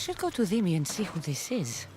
should go to Dhimi and see who this is.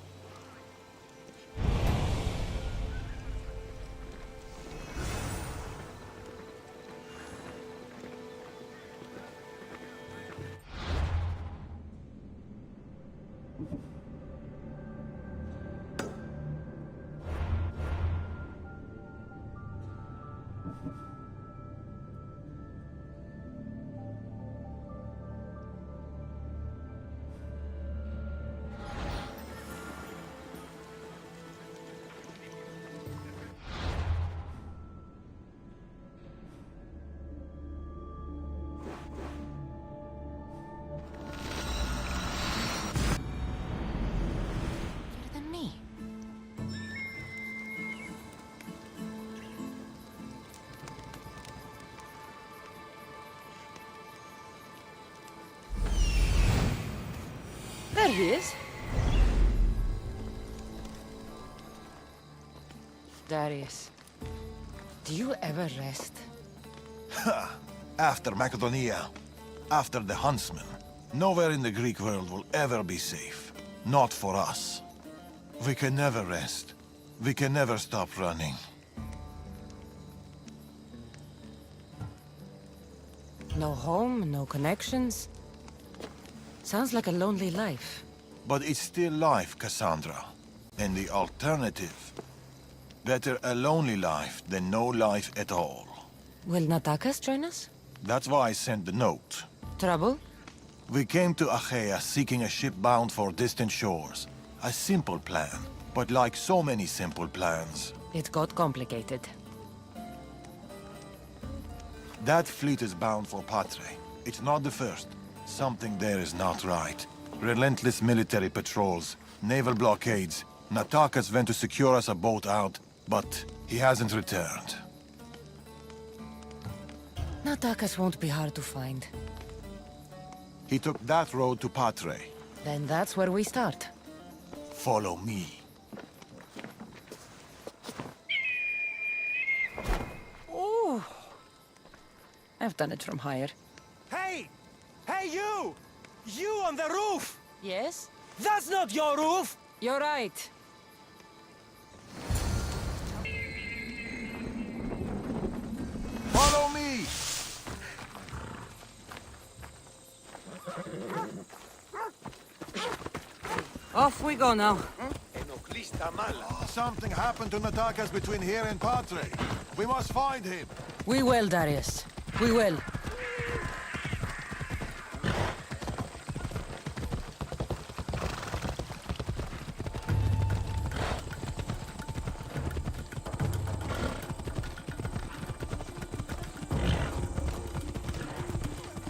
There he is. Darius, do you ever rest? After Macedonia, after the Huntsman, nowhere in the Greek world will ever be safe. Not for us. We can never rest. We can never stop running. No home, no connections. Sounds like a lonely life. But it's still life, Cassandra. And the alternative? Better a lonely life than no life at all. Will Natakas join us? That's why I sent the note. Trouble? We came to Achaea seeking a ship bound for distant shores. A simple plan, but like so many simple plans. It got complicated. That fleet is bound for Patre. It's not the first. Something there is not right. Relentless military patrols, naval blockades. Natakas went to secure us a boat out, but he hasn't returned. Natakas won't be hard to find. He took that road to Patre. Then that's where we start. Follow me. Ooh. I've done it from higher. Hey! Hey, you! You on the roof! Yes? That's not your roof! You're right. Follow me! Off we go now. Something happened to Natakas between here and Patre. We must find him. We will, Darius. We will.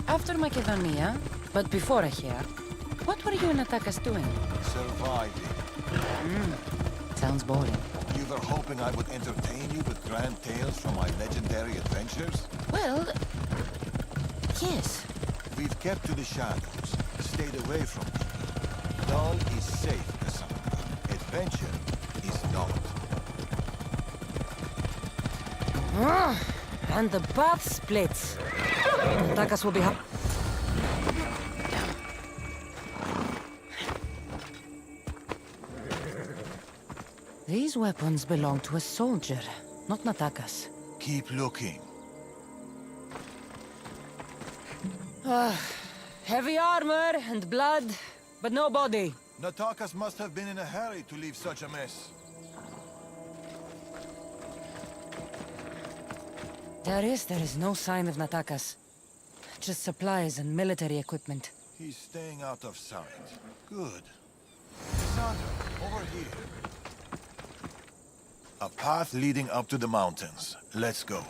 After Macedonia, but before Achaea, what were you and Natakas doing? Surviving. Sounds boring. You were hoping I would entertain you with grand tales from my legendary adventures? Well, yes. We've kept to the shadows, stayed away from people. Dull is safe, Cassandra. Adventure is not. And the path splits. Natakas will be happy. These weapons belong to a soldier, not Natakas. Keep looking. Heavy armor and blood, but no body. Natakas must have been in a hurry to leave such a mess. There is no sign of Natakas. Just supplies and military equipment. He's staying out of sight. Good. Cassandra, over here. A path leading up to the mountains. Let's go.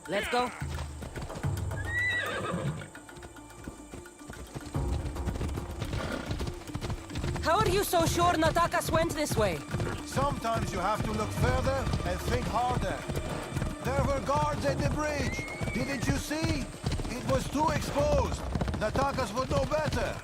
Let's go. How are you so sure Natakas went this way? Sometimes you have to look further and think harder. There were guards at the bridge. Didn't you see? It was too exposed. Natakas would know better.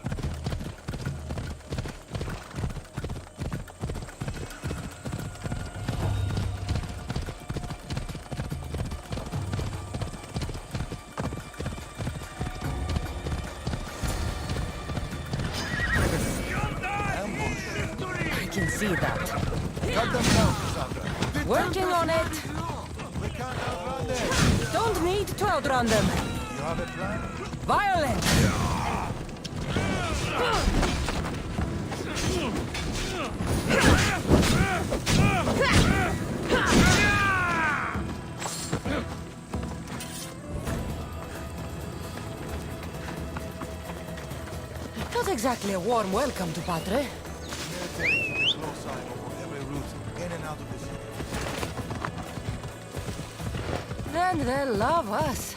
see that. Cut them down, Cassandra. Working on it. We can't outrun them. Don't need to outrun them. You have a plan? Violent. Not exactly a warm welcome to Patre. Military keep a close eye over every route in and out of the city. Then they'll love us.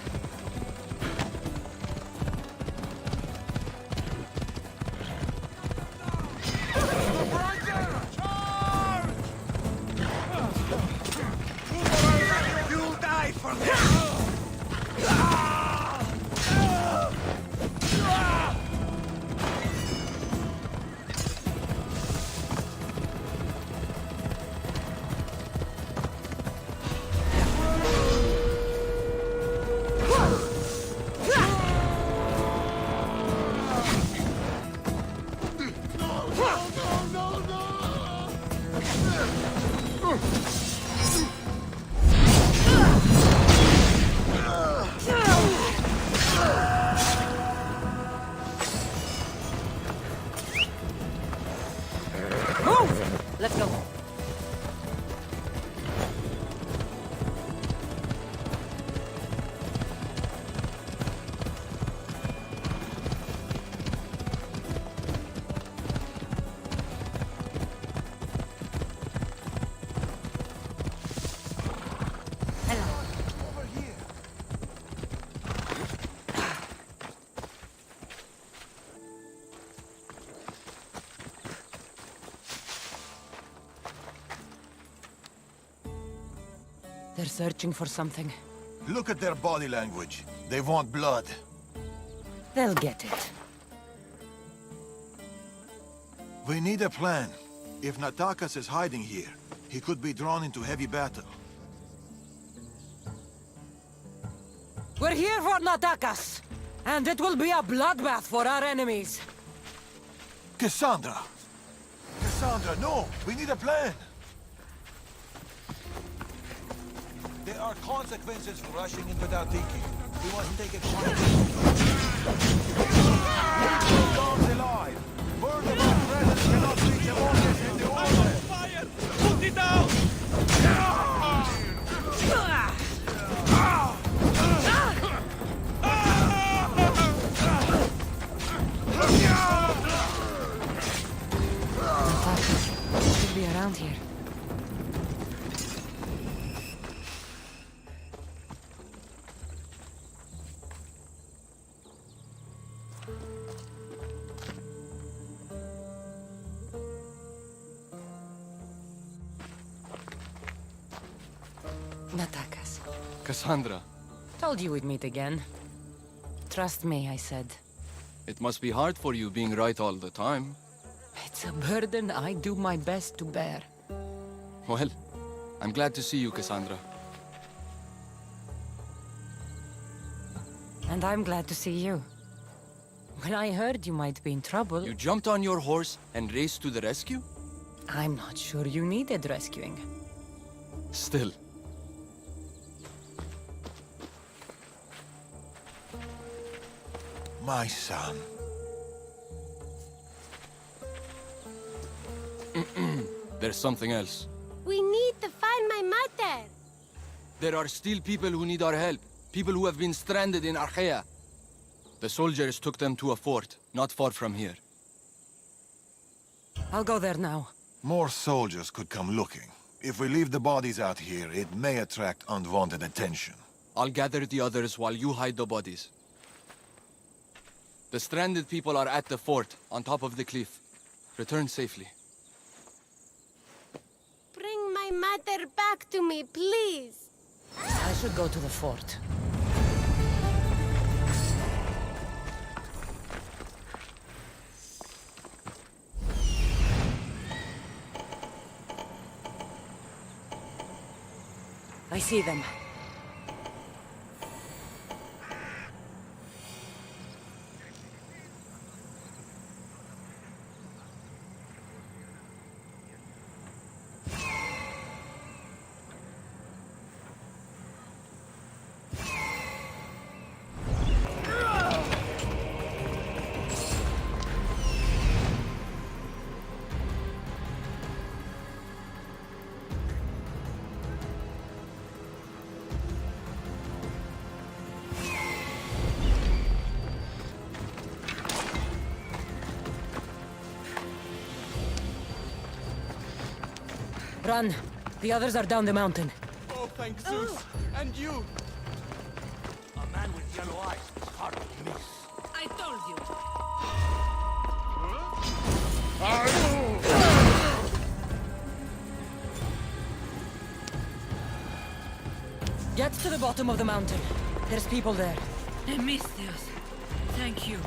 You'll die for this! Let's go. They're searching for something. Look at their body language. They want blood. They'll get it. We need a plan. If Natakas is hiding here, he could be drawn into heavy battle. We're here for Natakas, and it will be a bloodbath for our enemies. Cassandra! Cassandra, no! We need a plan! There are consequences for rushing in without thinking. We must take it quietly. Leave dogs alive! Word of our presence cannot reach the warriors in the order! Fire! Put it down! Natakas should be around here. Natakas. Cassandra, Told you we'd meet again. Trust me, I said. it must be hard for you being right all the time. It's a burden I do my best to bear. Well, I'm glad to see you, Cassandra. And I'm glad to see you. When I heard you might be in trouble, You jumped on your horse and raced to the rescue? I'm not sure you needed rescuing. Still. My son. There's something else. We need to find my mother. There are still people who need our help. People who have been stranded in Archaea. The soldiers took them to a fort, not far from here. I'll go there now. More soldiers could come looking. If we leave the bodies out here, it may attract unwanted attention. I'll gather the others while you hide the bodies. The stranded people are at the fort, on top of the cliff. Return safely. Bring my mother back to me, please. I should go to the fort. I see them. Run. The others are down the mountain. Oh, thank Zeus! And you! A man with yellow eyes is hard to miss. I told you. Get to the bottom of the mountain. There's people there. Misthios. Thank you.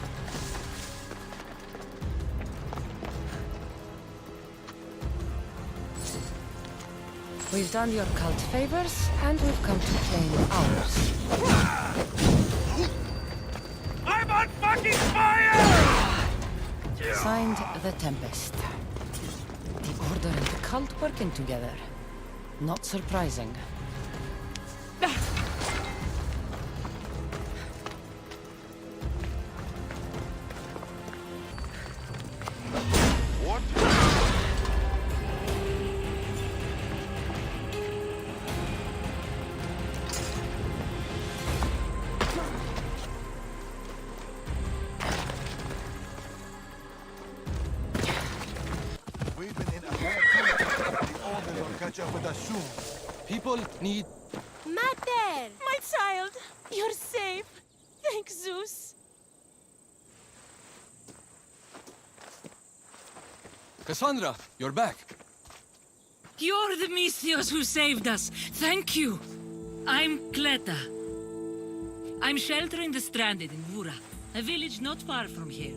We've done your cult favors, and we've come to claim ours. I'm on fucking fire! Signed, the Tempest. The Order and the cult working together. Not surprising. What? We've been in a bad place. The Order will catch up with us soon. People need... Mater! My child, you're safe. Thank Zeus. Cassandra, you're back. You're the Misthios who saved us. Thank you. I'm Cleta. I'm sheltering the stranded in Vura, a village not far from here.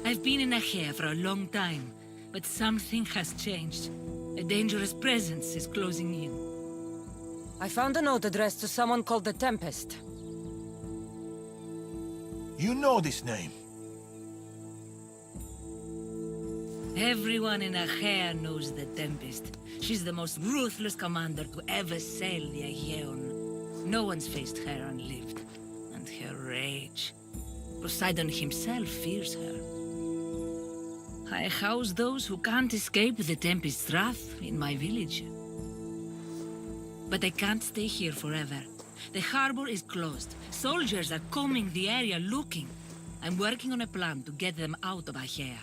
I've been in Achaea for a long time, but something has changed. A dangerous presence is closing in. I found a note addressed to someone called the Tempest. You know this name. Everyone in Achaea knows the Tempest. She's the most ruthless commander to ever sail the Aegean. No one's faced her unlived. And her rage. Poseidon himself fears her. I house those who can't escape the Tempest's wrath in my village. But I can't stay here forever. The harbor is closed. Soldiers are combing the area looking. I'm working on a plan to get them out of Achaea.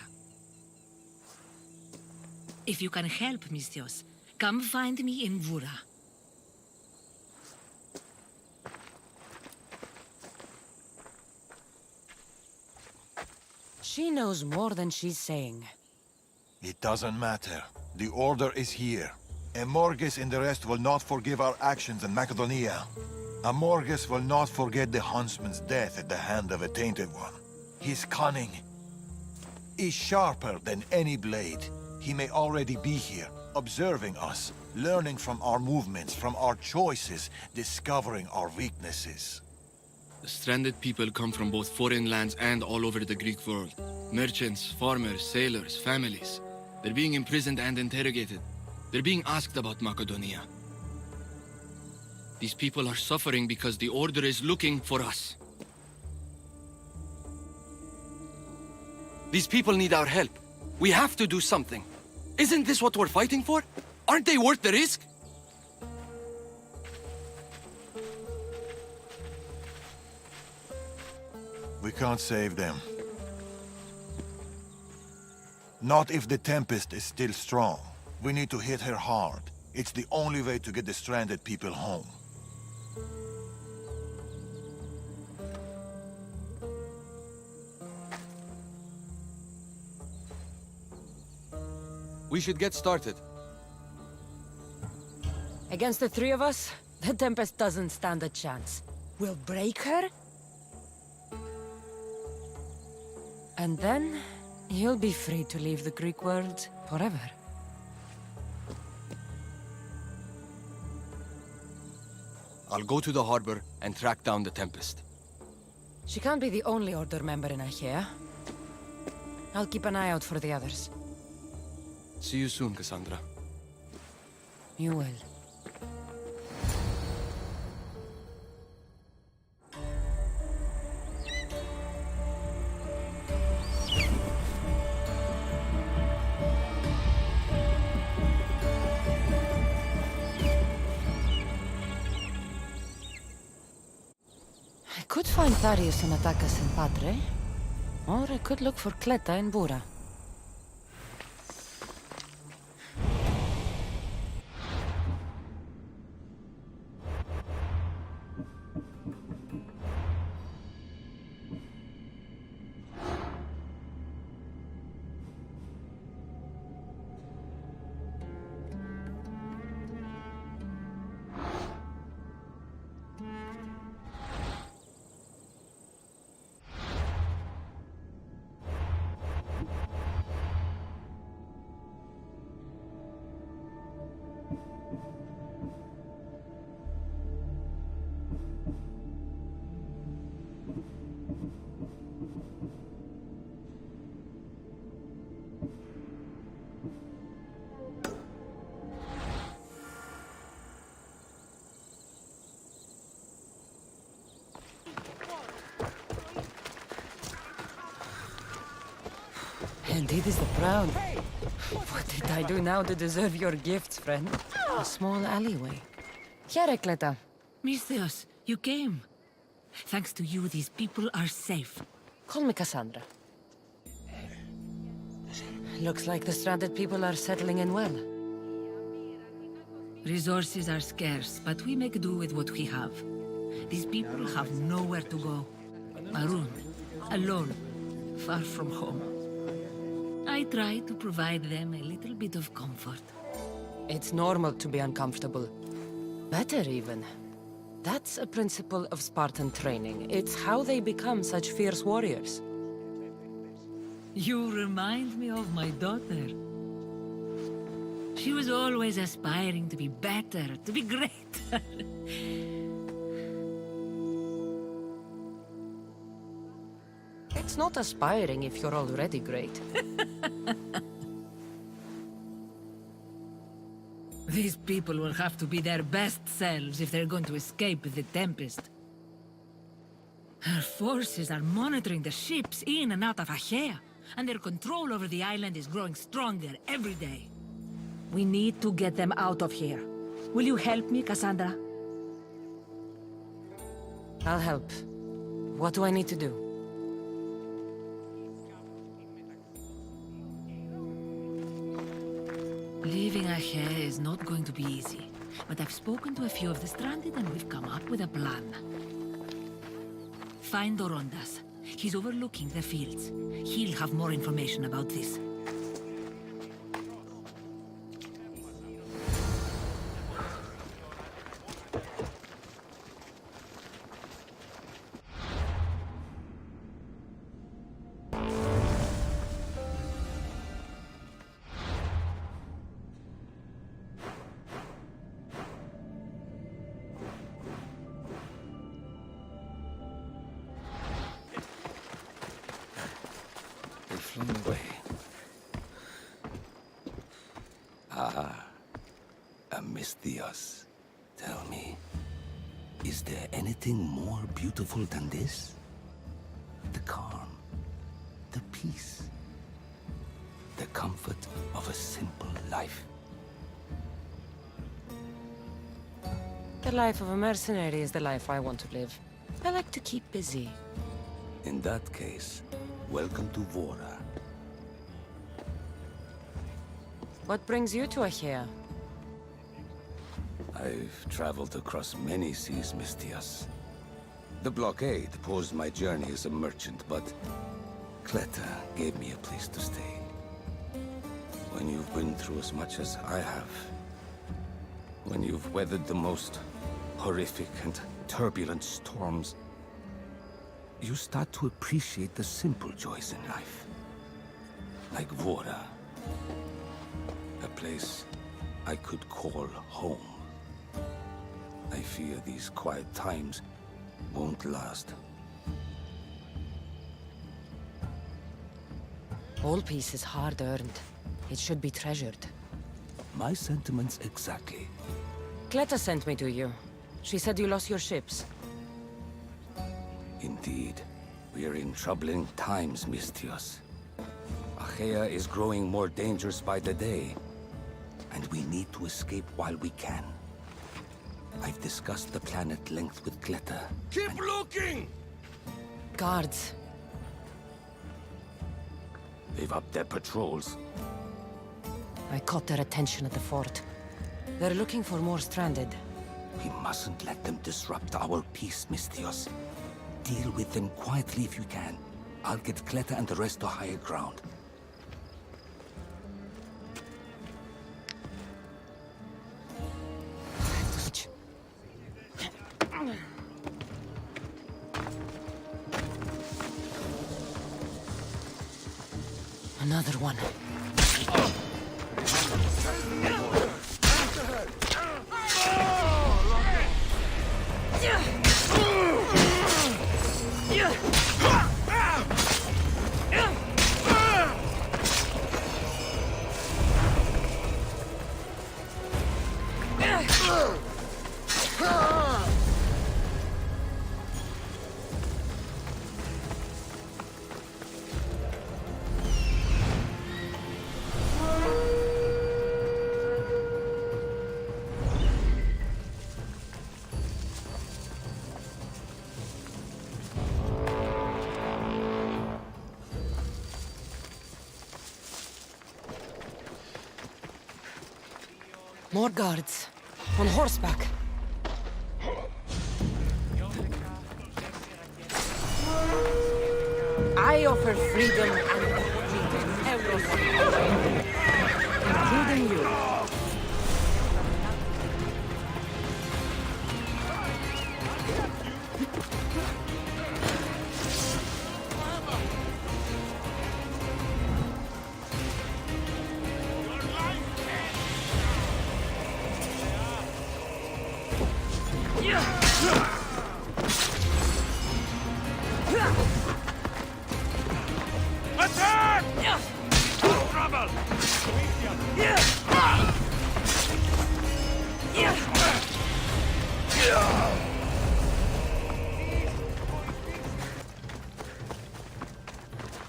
If you can help, Misthios, come find me in Vura. She knows more than she's saying. It doesn't matter. The Order is here. Amorges and the rest will not forgive our actions in Macedonia. Amorges will not forget the huntsman's death at the hand of a tainted one. His cunning is sharper than any blade. He may already be here, observing us, learning from our movements, from our choices, discovering our weaknesses. The stranded people come from both foreign lands and all over the Greek world. Merchants, farmers, sailors, families. They're being imprisoned and interrogated. They're being asked about Macedonia. These people are suffering because the Order is looking for us. These people need our help. We have to do something. Isn't this what we're fighting for? Aren't they worth the risk? We can't save them. Not if the Tempest is still strong. We need to hit her hard. It's the only way to get the stranded people home. We should get started. Against the three of us, the Tempest doesn't stand a chance. We'll break her, and then you'll be free to leave the Greek world forever. I'll go to the harbor and track down the Tempest. She can't be the only Order member in Achaea. I'll keep an eye out for the others. See you soon, Cassandra. You will. I could find Tharius and Attacus in Patre, or I could look for Cleta in Bura. And it is the brown. What did I do now to deserve your gifts, friend? A small alleyway. Here, Cleta. Misthios, you came. Thanks to you, these people are safe. Call me Cassandra. Looks like the stranded people are settling in well. Resources are scarce, but we make do with what we have. These people have nowhere to go. Marooned, alone, far from home. I try to provide them a little bit of comfort. It's normal to be uncomfortable. Better even. That's a principle of Spartan training. It's how they become such fierce warriors. You remind me of my daughter. She was always aspiring to be better, to be great. It's not aspiring if you're already great. These people will have to be their best selves if they're going to escape the Tempest. Her forces are monitoring the ships in and out of Achaea, and their control over the island is growing stronger every day. We need to get them out of here. Will you help me, Cassandra? I'll help. What do I need to do? Leaving Achaea is not going to be easy, but I've spoken to a few of the stranded and we've come up with a plan. Find Dorondas. He's overlooking the fields. He'll have more information about this. Flown away. Misthios, tell me, is there anything more beautiful than this? The calm, the peace, the comfort of a simple life. The life of a mercenary is the life I want to live. I like to keep busy. In that case, welcome to Vora. What brings you to Achaea? I've traveled across many seas, Misthios. The blockade posed my journey as a merchant, but Cleta gave me a place to stay. When you've been through as much as I have, when you've weathered the most horrific and turbulent storms, you start to appreciate the simple joys in life. Like Vora. A place I could call home. I fear these quiet times won't last. All peace is hard-earned. It should be treasured. My sentiments exactly. Cleta sent me to you. She said you lost your ships. Indeed. We are in troubling times, Misthios. Achaea is growing more dangerous by the day, and we need to escape while we can. I've discussed the plan at length with Cleta. Keep looking! Guards. They've upped their patrols. I caught their attention at the fort. They're looking for more stranded. We mustn't let them disrupt our peace, Misthios. Deal with them quietly if you can. I'll get Cleta and the rest to higher ground. Another one. More guards. On horseback. I offer freedom and everything. Including you. Attack! Trouble!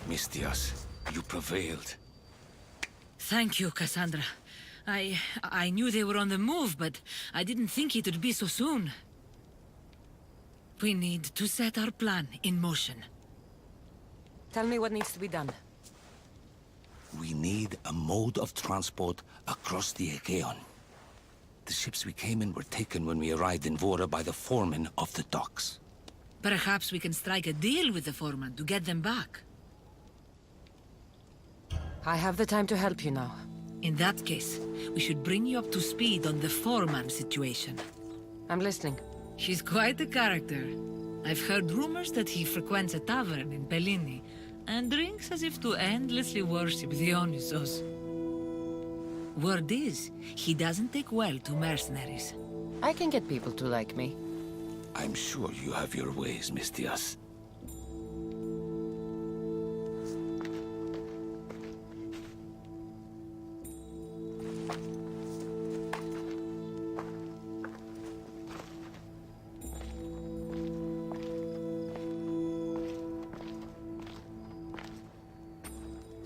Mistias, you prevailed. Thank you, Cassandra. I knew they were on the move, but I didn't think it would be so soon. We need to set our plan in motion. Tell me what needs to be done. We need a mode of transport across the Aegean. The ships we came in were taken when we arrived in Vora by the foreman of the docks. Perhaps we can strike a deal with the foreman to get them back. I have the time to help you now. In that case, we should bring you up to speed on the foreman situation. I'm listening. He's quite a character. I've heard rumors that he frequents a tavern in Bellini and drinks as if to endlessly worship Dionysos. Word is, he doesn't take well to mercenaries. I can get people to like me. I'm sure you have your ways, Mistias.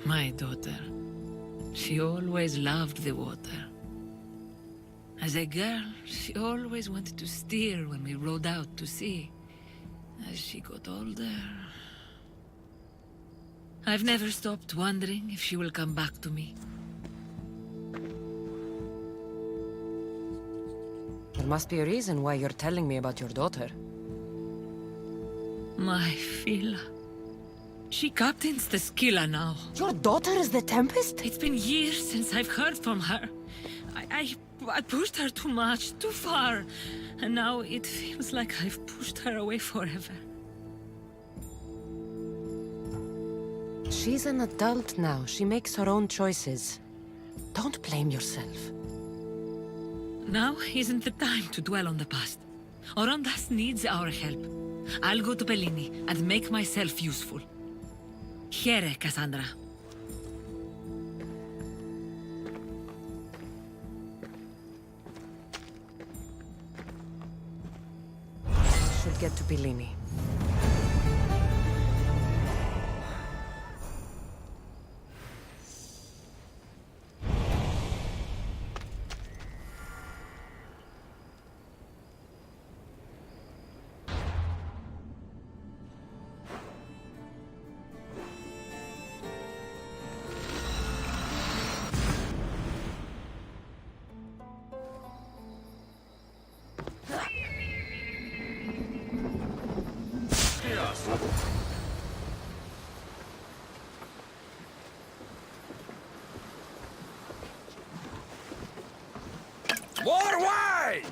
My daughter. She always loved the water. As a girl, she always wanted to steer when we rowed out to sea. As she got older... I've never stopped wondering if she will come back to me. There must be a reason why you're telling me about your daughter. My Fila. She captains the Scylla now. Your daughter is the Tempest? It's been years since I've heard from her. I pushed her too much, too far. And now it feels like I've pushed her away forever. She's an adult now. She makes her own choices. Don't blame yourself. Now isn't the time to dwell on the past. Orondas needs our help. I'll go to Bellini and make myself useful. Here, Cassandra. Should get to Bellini. More wine!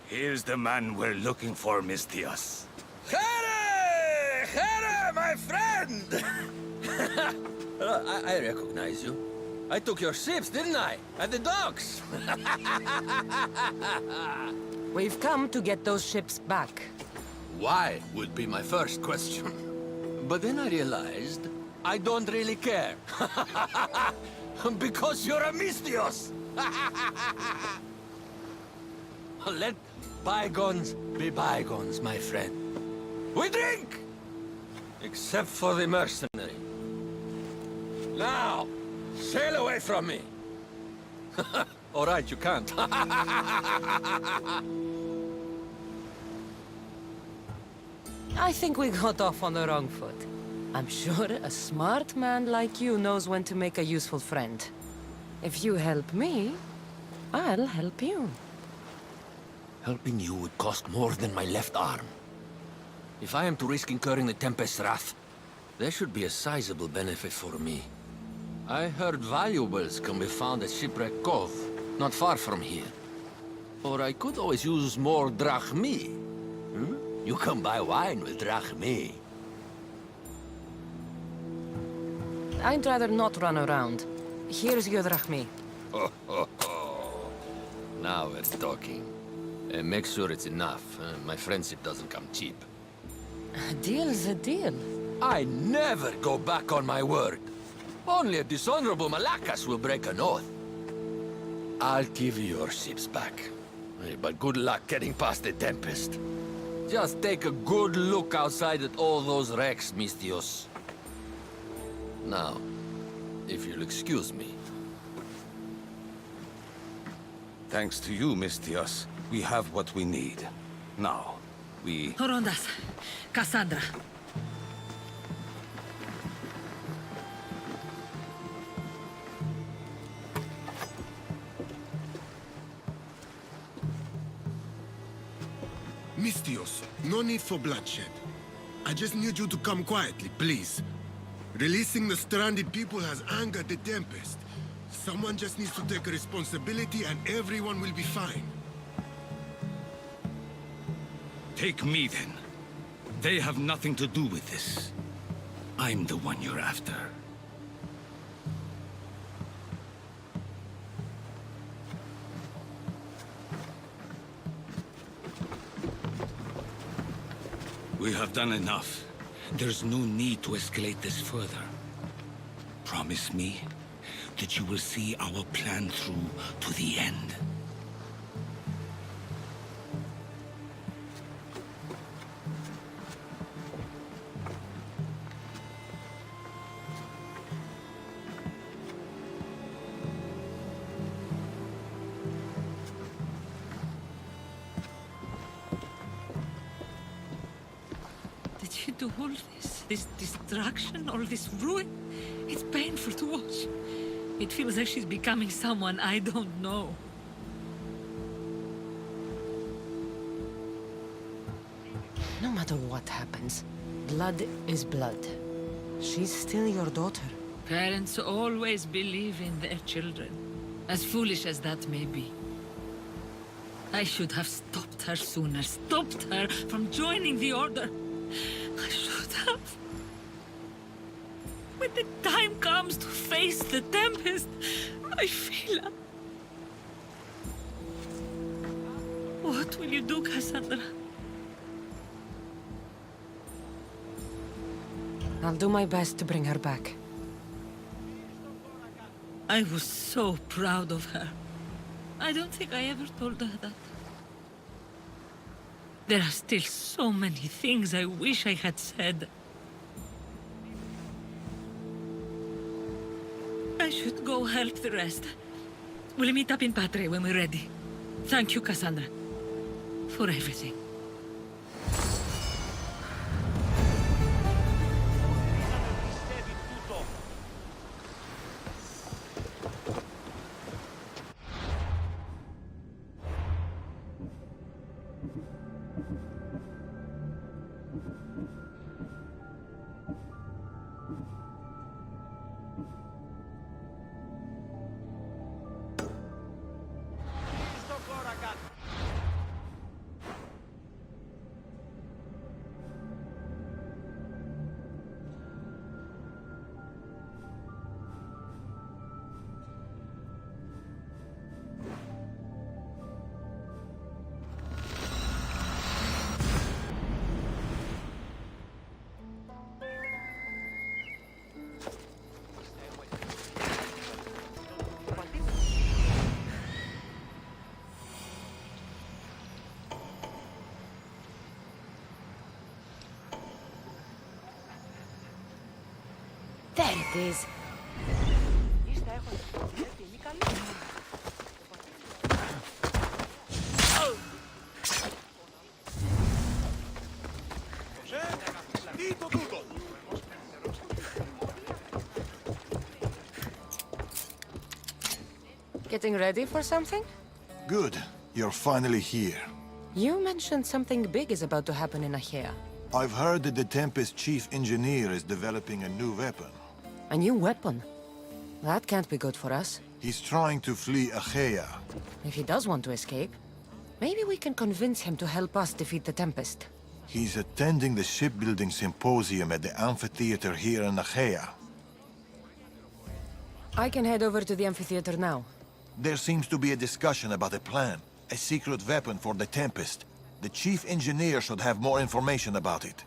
Here's the man we're looking for, Mistias. Here! Here, my friend! I recognize you. I took your ships, didn't I? At the docks! We've come to get those ships back. Why would be my first question. But then I realized I don't really care. Because you're a Mistios! Let bygones be bygones, my friend. We drink! Except for the mercenary. Now, sail away from me. All right, you can't. I think we got off on the wrong foot. I'm sure a smart man like you knows when to make a useful friend. If you help me, I'll help you. Helping you would cost more than my left arm. If I am to risk incurring the Tempest's wrath, there should be a sizable benefit for me. I heard valuables can be found at Shipwreck Cove, not far from here. Or I could always use more drachmi. Hmm? You can buy wine with drachmi. I'd rather not run around. Here's your drachmi. Now we're talking. Make sure it's enough. My friendship doesn't come cheap. A deal's a deal. I never go back on my word. Only a dishonorable Malakas will break an oath. I'll give you your ships back. But good luck getting past the Tempest. Just take a good look outside at all those wrecks, Mistios. Now, if you'll excuse me. Thanks to you, Mistios, we have what we need. Now, we... Horondas, Cassandra. Mistios, no need for bloodshed. I just need you to come quietly, please. Releasing the stranded people has angered the Tempest. Someone just needs to take responsibility and everyone will be fine. Take me then. They have nothing to do with this. I'm the one you're after. We have done enough. There's no need to escalate this further. Promise me that you will see our plan through to the end. Did you do all this? This destruction, all this ruin? It's painful to watch. It feels like she's becoming someone I don't know. No matter what happens, blood is blood. She's still your daughter. Parents always believe in their children, as foolish as that may be. I should have stopped her sooner, stopped her from joining the Order. I should have. When the time comes to face the Tempest, I feel... What will you do, Cassandra? I'll do my best to bring her back. I was so proud of her. I don't think I ever told her that. There are still so many things I wish I had said. I should go help the rest. We'll meet up in Patre when we're ready. Thank you, Cassandra, for everything. There it is. Getting ready for something? Good. You're finally here. You mentioned something big is about to happen in Achaea. I've heard that the Tempest chief engineer is developing a new weapon. A new weapon? That can't be good for us. He's trying to flee Achaea. If he does want to escape, maybe we can convince him to help us defeat the Tempest. He's attending the shipbuilding symposium at the amphitheater here in Achaea. I can head over to the amphitheater now. There seems to be a discussion about a plan. A secret weapon for the Tempest. The chief engineer should have more information about it.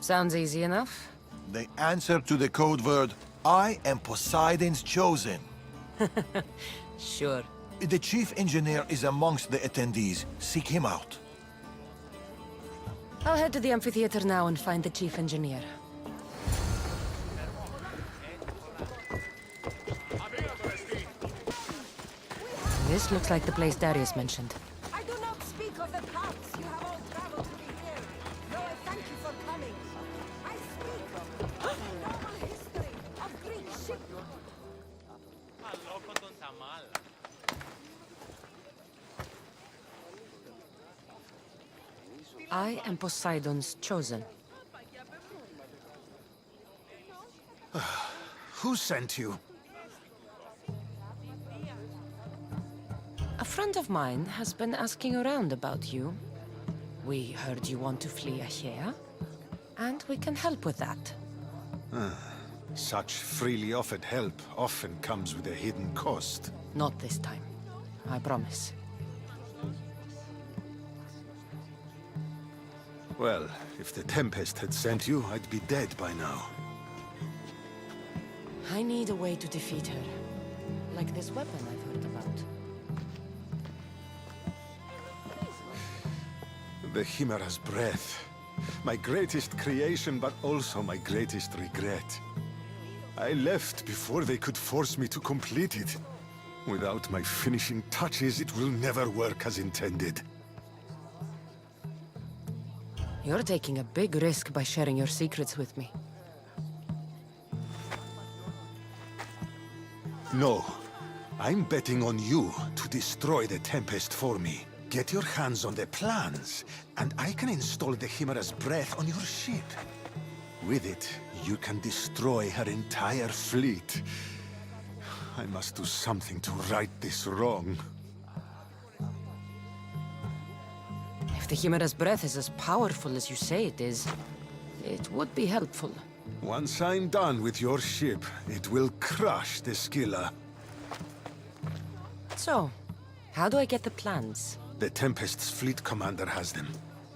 Sounds easy enough. The answer to the code word, I am Poseidon's chosen. Sure. The chief engineer is amongst the attendees. Seek him out. I'll head to the amphitheater now and find the chief engineer. This looks like the place Darius mentioned. I do not speak of the paths you have all traveled to be here, though I thank you for coming. I speak of the normal history of Greek shipbuilding. I am Poseidon's chosen. Who sent you? A friend of mine has been asking around about you. We heard you want to flee Achaea, and we can help with that. Such freely offered help often comes with a hidden cost. Not this time. I promise. Well, if the Tempest had sent you, I'd be dead by now. I need a way to defeat her. Like this weapon I've heard about. The Chimera's breath. My greatest creation, but also my greatest regret. I left before they could force me to complete it. Without my finishing touches, it will never work as intended. You're taking a big risk by sharing your secrets with me. No. I'm betting on you to destroy the Tempest for me. Get your hands on the plans, and I can install the Chimera's breath on your ship. With it, you can destroy her entire fleet. I must do something to right this wrong. If the Chimera's breath is as powerful as you say it is, it would be helpful. Once I'm done with your ship, it will crush the Scylla. So, how do I get the plans? The Tempest's fleet commander has them.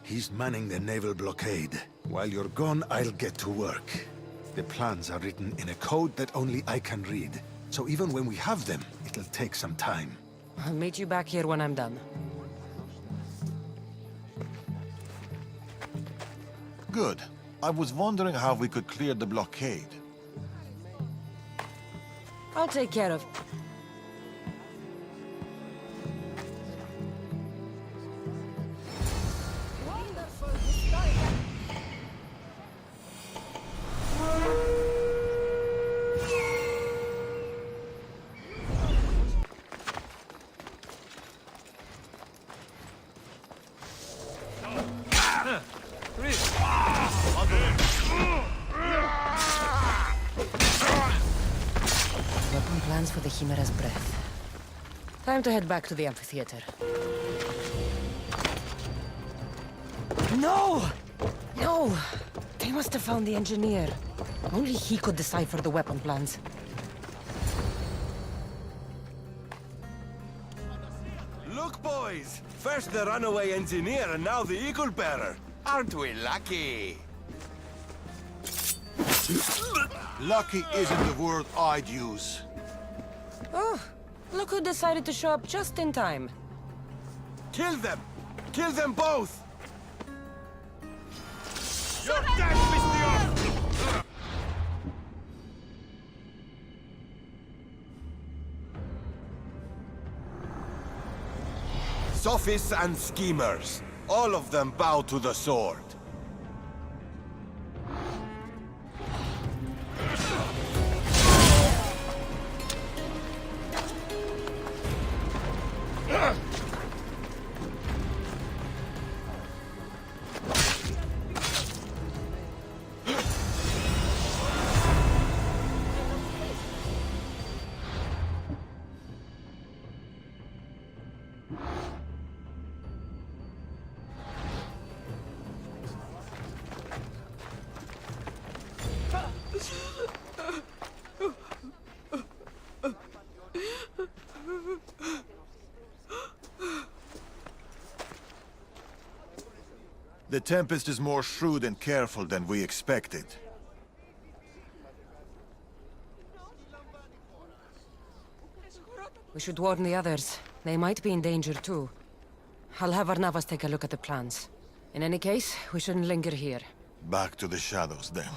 He's manning the naval blockade. While you're gone, I'll get to work. The plans are written in a code that only I can read. So even when we have them, it'll take some time. I'll meet you back here when I'm done. Good. I was wondering how we could clear the blockade. I'll take care of... Weapon plans for the Chimera's breath. Time to head back to the amphitheater. No! No! They must have found the engineer. Only he could decipher the weapon plans. Look, boys! First the runaway engineer and now the eagle bearer. Aren't we lucky? Lucky isn't the word I'd use. Oh, look who decided to show up just in time. Kill them! Kill them both! You're dead, Mr. Sophists and schemers. All of them bow to the sword. The Tempest is more shrewd and careful than we expected. We should warn the others. They might be in danger too. I'll have Arnavas take a look at the plans. In any case, we shouldn't linger here. Back to the shadows, then.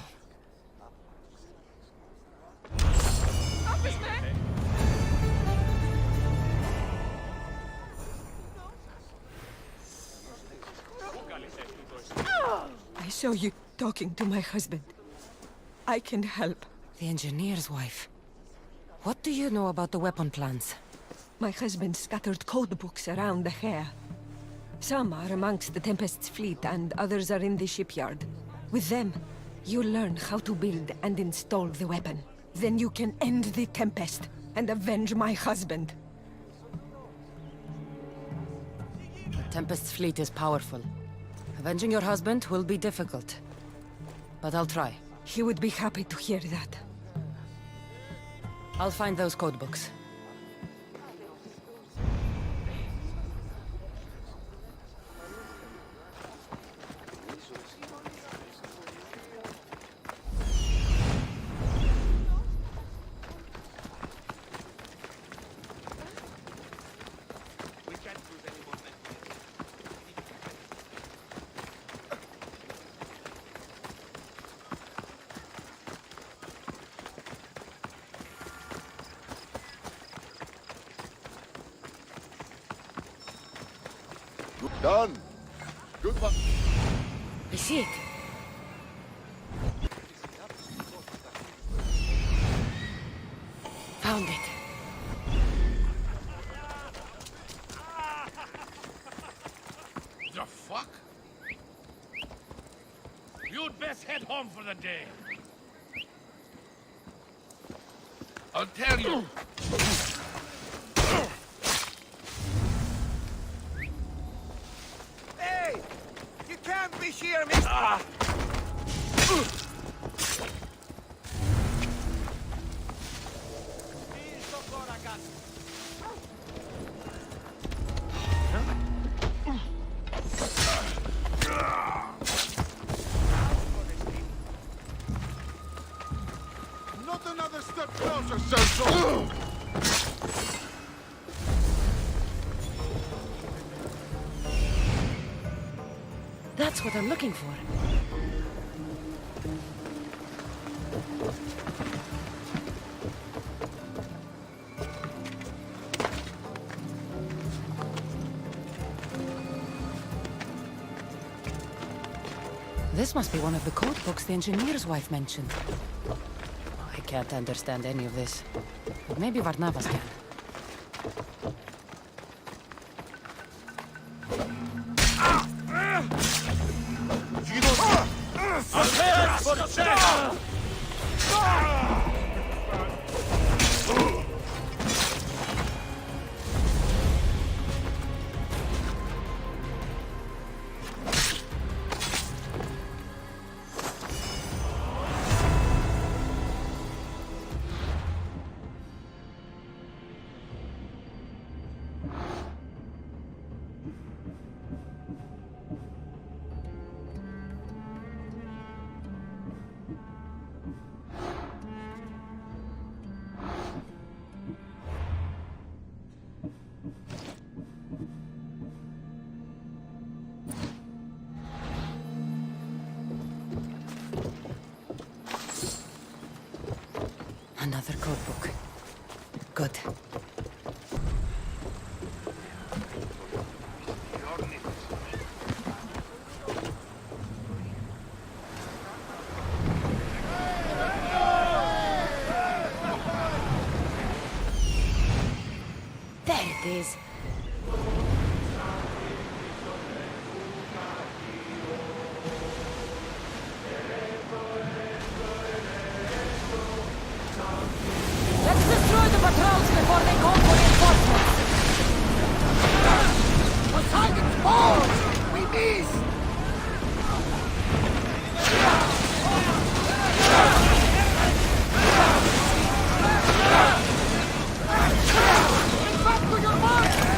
I saw you talking to my husband. I can help. The engineer's wife. What do you know about the weapon plans? My husband scattered code books around the hair. Some are amongst the Tempest's fleet, and others are in the shipyard. With them, you learn how to build and install the weapon. Then you can end the Tempest and avenge my husband. The Tempest's fleet is powerful. Avenging your husband will be difficult. But I'll try. He would be happy to hear that. I'll find those codebooks. Done. Goodbye. I see it. Found it. The fuck? You'd best head home for the day. I'll tell you. Hey! You can't be here, mister! Not another step closer, Sergeant! That's what I'm looking for. This must be one of the code books the engineer's wife mentioned. I can't understand any of this. But maybe Varnavas can. Another codebook. Good. There it is. Let's destroy the patrols before they call for reinforcements! Poseidon's balls! We missed! Get back to your mark!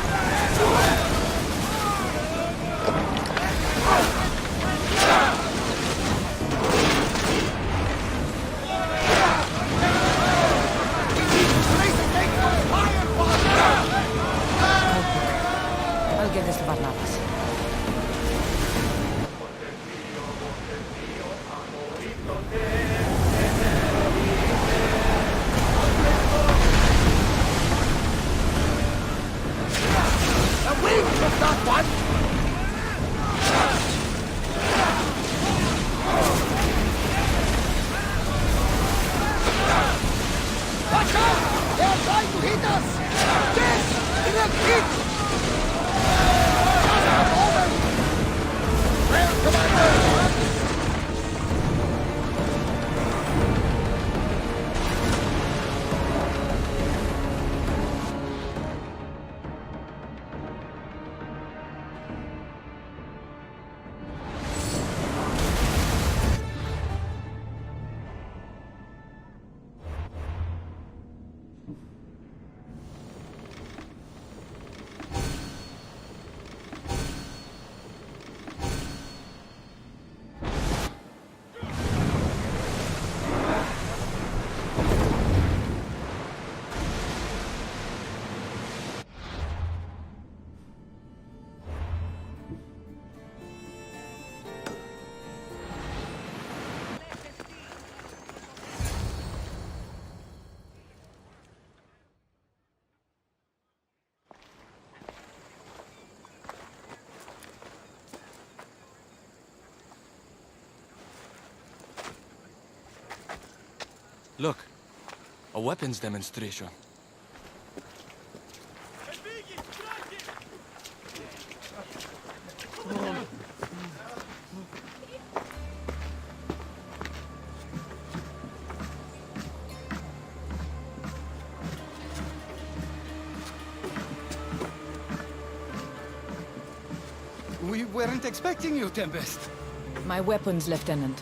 Watch out! They are trying to hit us! Yes! Direct hit! Over! Well, Commander! Look, a weapons demonstration. We weren't expecting you, Tempest. My weapons, Lieutenant.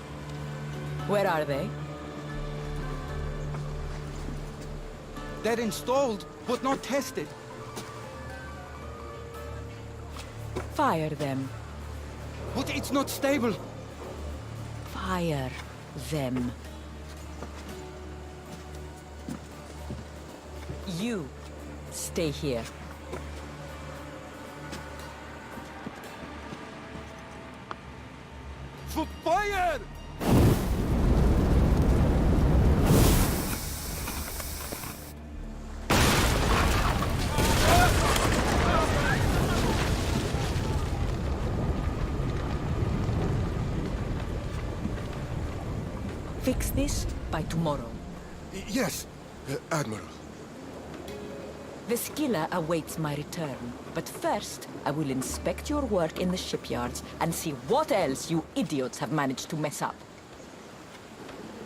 Where are they? They're installed, but not tested. Fire them. But it's not stable. Fire them. You stay here. Fire! Fix this by tomorrow. Yes, Admiral. The skiller awaits my return. But first, I will inspect your work in the shipyards and see what else you idiots have managed to mess up.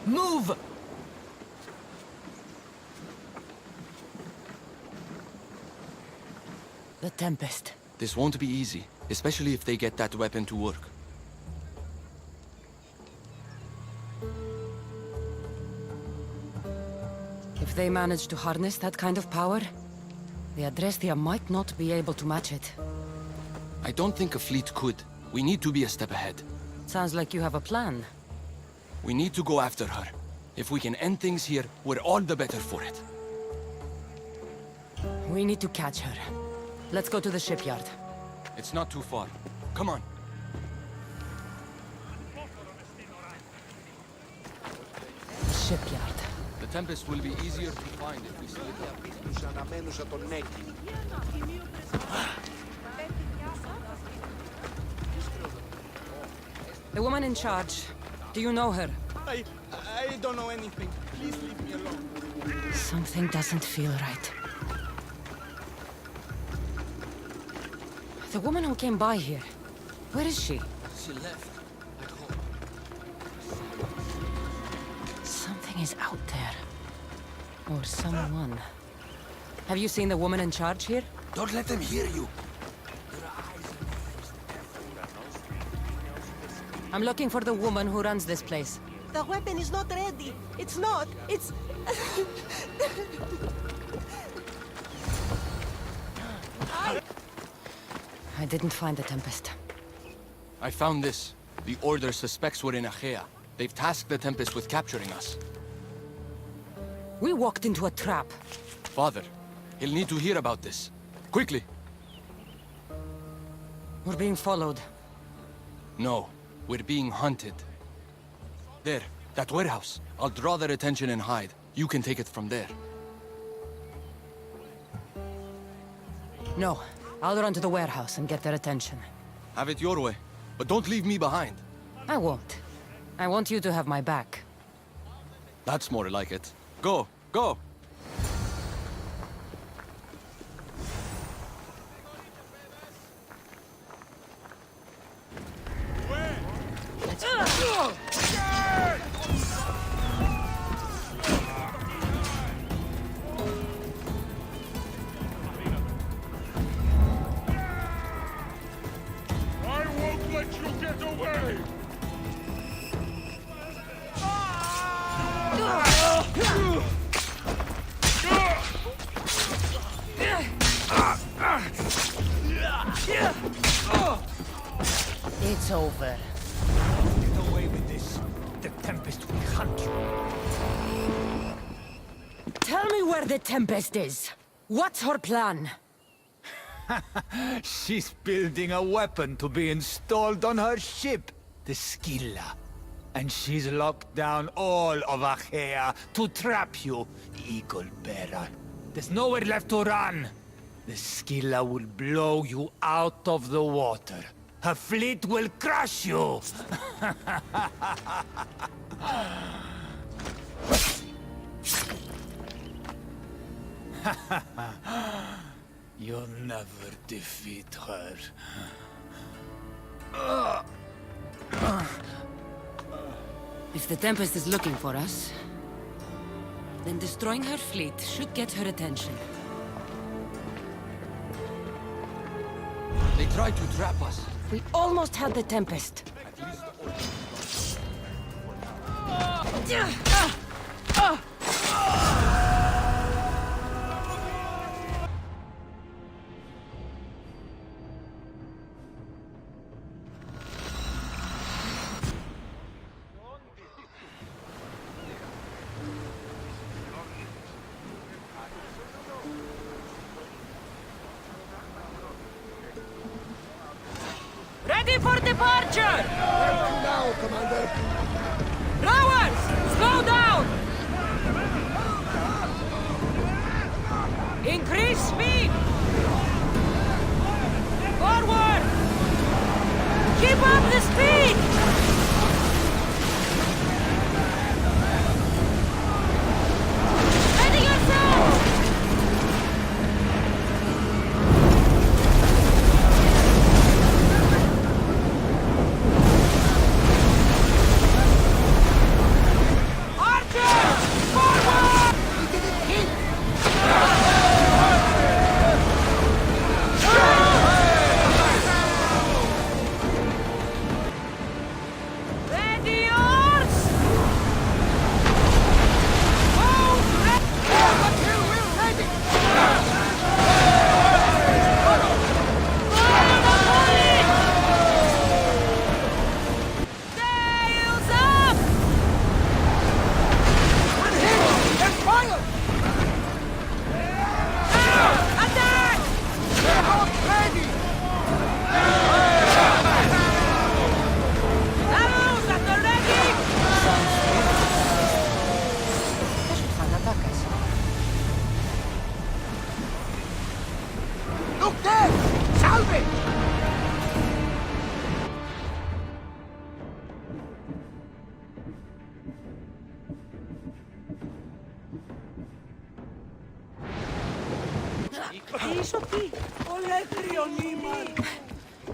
Move! The Tempest. This won't be easy, especially if they get that weapon to work. If they manage to harness that kind of power, the Adrestia might not be able to match it. I don't think a fleet could. We need to be a step ahead. Sounds like you have a plan. We need to go after her. If we can end things here, we're all the better for it. We need to catch her. Let's go to the shipyard. It's not too far. Come on. Shipyard. The Tempest will be easier to find if we split up. The woman in charge. Do you know her? I don't know anything. Please leave me alone. Something doesn't feel right. The woman who came by here. Where is she? She left. At home. Something is out there. Or someone. Have you seen the woman in charge here? Don't let them hear you. I'm looking for the woman who runs this place. The weapon is not ready. It's not. It's... I didn't find the Tempest. I found this. The Order suspects we're in Achaea. They've tasked the Tempest with capturing us. We walked into a trap. Father, he'll need to hear about this. Quickly! We're being followed. No, we're being hunted. There, that warehouse. I'll draw their attention and hide. You can take it from there. No, I'll run to the warehouse and get their attention. Have it your way, but don't leave me behind. I won't. I want you to have my back. That's more like it. Go, go! It's over. Get away with this. The Tempest will hunt you. Tell me where the Tempest is. What's her plan? She's building a weapon to be installed on her ship, the Scylla. And she's locked down all of Achaea to trap you, Eagle Bearer. There's nowhere left to run. The Scylla will blow you out of the water. Her fleet will crush you! You'll never defeat her. If the Tempest is looking for us, then destroying her fleet should get her attention. They tried to trap us. We almost had the Tempest. Ready for departure! Now, Commander! Rowers, slow down! Increase speed! Forward! Keep up the speed! Ready yourself!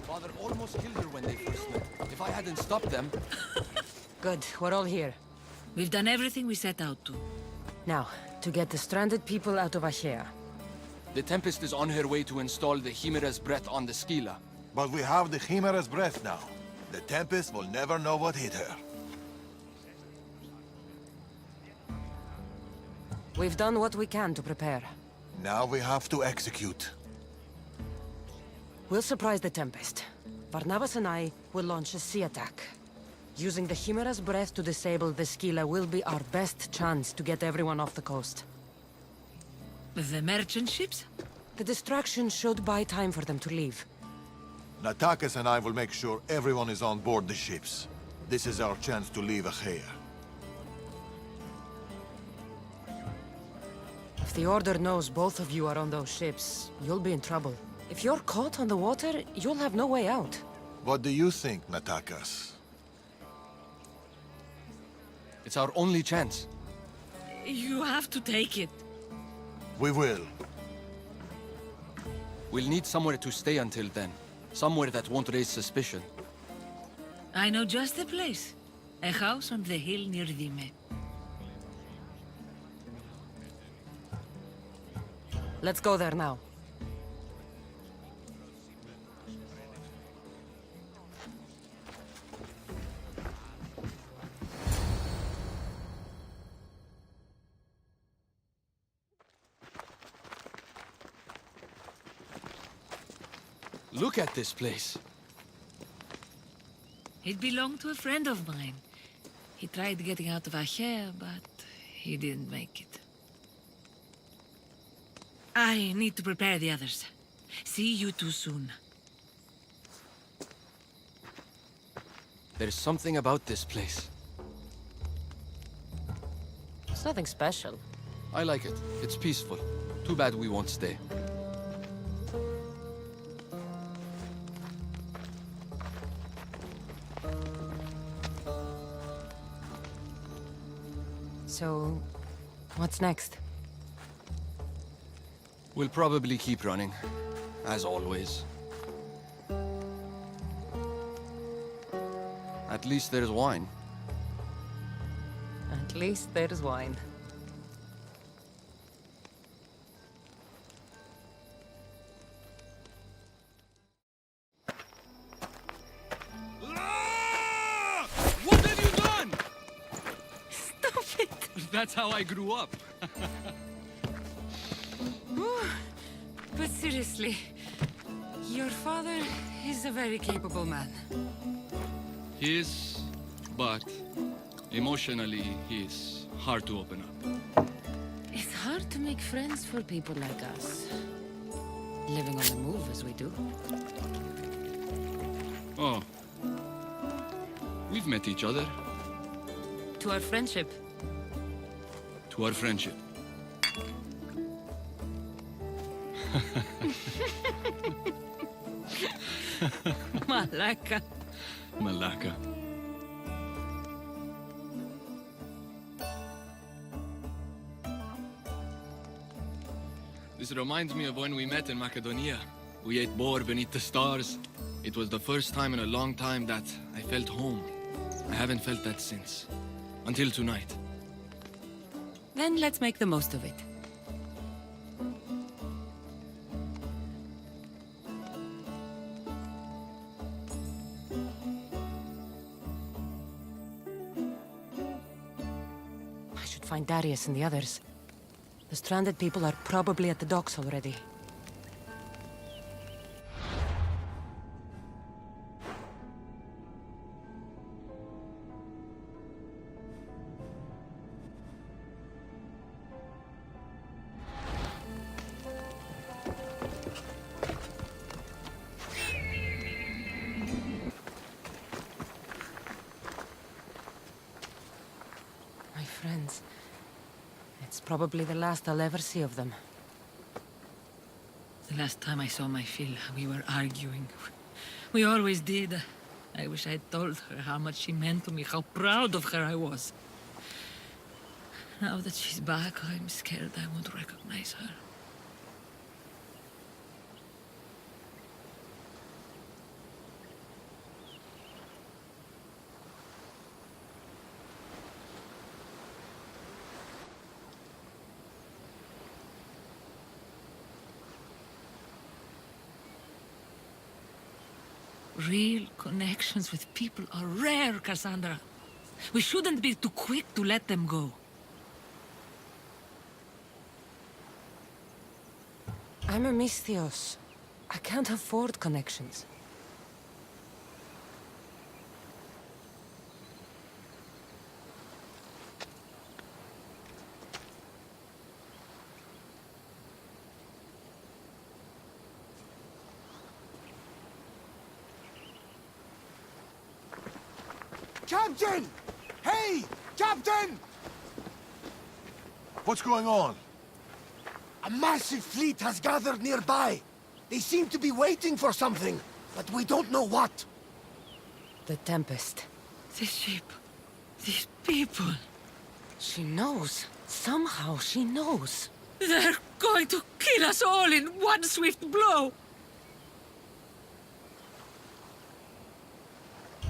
Father almost killed her when they first met. If I hadn't stopped them... Good, we're all here. We've done everything we set out to. Now, to get the stranded people out of Achaea. The Tempest is on her way to install the Chimera's breath on the Scylla. But we have the Chimera's breath now. The Tempest will never know what hit her. We've done what we can to prepare. Now we have to execute. We'll surprise the Tempest. Barnabas and I will launch a sea attack. Using the Chimera's breath to disable the Scylla will be our best chance to get everyone off the coast. The merchant ships? The distraction should buy time for them to leave. Natakas and I will make sure everyone is on board the ships. This is our chance to leave Achaea. If the Order knows both of you are on those ships, you'll be in trouble. If you're caught on the water, you'll have no way out. What do you think, Natakas? It's our only chance. You have to take it. We will. We'll need somewhere to stay until then. Somewhere that won't raise suspicion. I know just the place. A house on the hill near Dime. Let's go there now. Look at this place. It belonged to a friend of mine. He tried getting out of Achaea, but he didn't make it. I need to prepare the others. See you two soon. There's something about this place. It's nothing special. I like it. It's peaceful. Too bad we won't stay. So, what's next? We'll probably keep running, as always. At least there's wine. At least there's wine. What have you done? Stop it! That's how I grew up. But seriously, your father is a very capable man. He is, but emotionally, he's hard to open up. It's hard to make friends for people like us. Living on the move as we do. Oh. We've met each other. To our friendship. To our friendship. Malaka. Malaka. This reminds me of when we met in Macedonia. We ate boar beneath the stars. It was the first time in a long time that I felt home. I haven't felt that since. Until tonight. Then let's make the most of it. I should find Darius and the others. The stranded people are probably at the docks already. My friends. It's probably the last I'll ever see of them. The last time I saw my Phil, we were arguing. We always did. I wish I'd told her how much she meant to me, how proud of her I was. Now that she's back, I'm scared I won't recognize her. Real connections with people are rare, Cassandra. We shouldn't be too quick to let them go. I'm a Misthios. I can't afford connections. Captain! Hey! Captain! What's going on? A massive fleet has gathered nearby. They seem to be waiting for something, but we don't know what. The Tempest. This ship. These people. She knows. Somehow she knows. They're going to kill us all in one swift blow.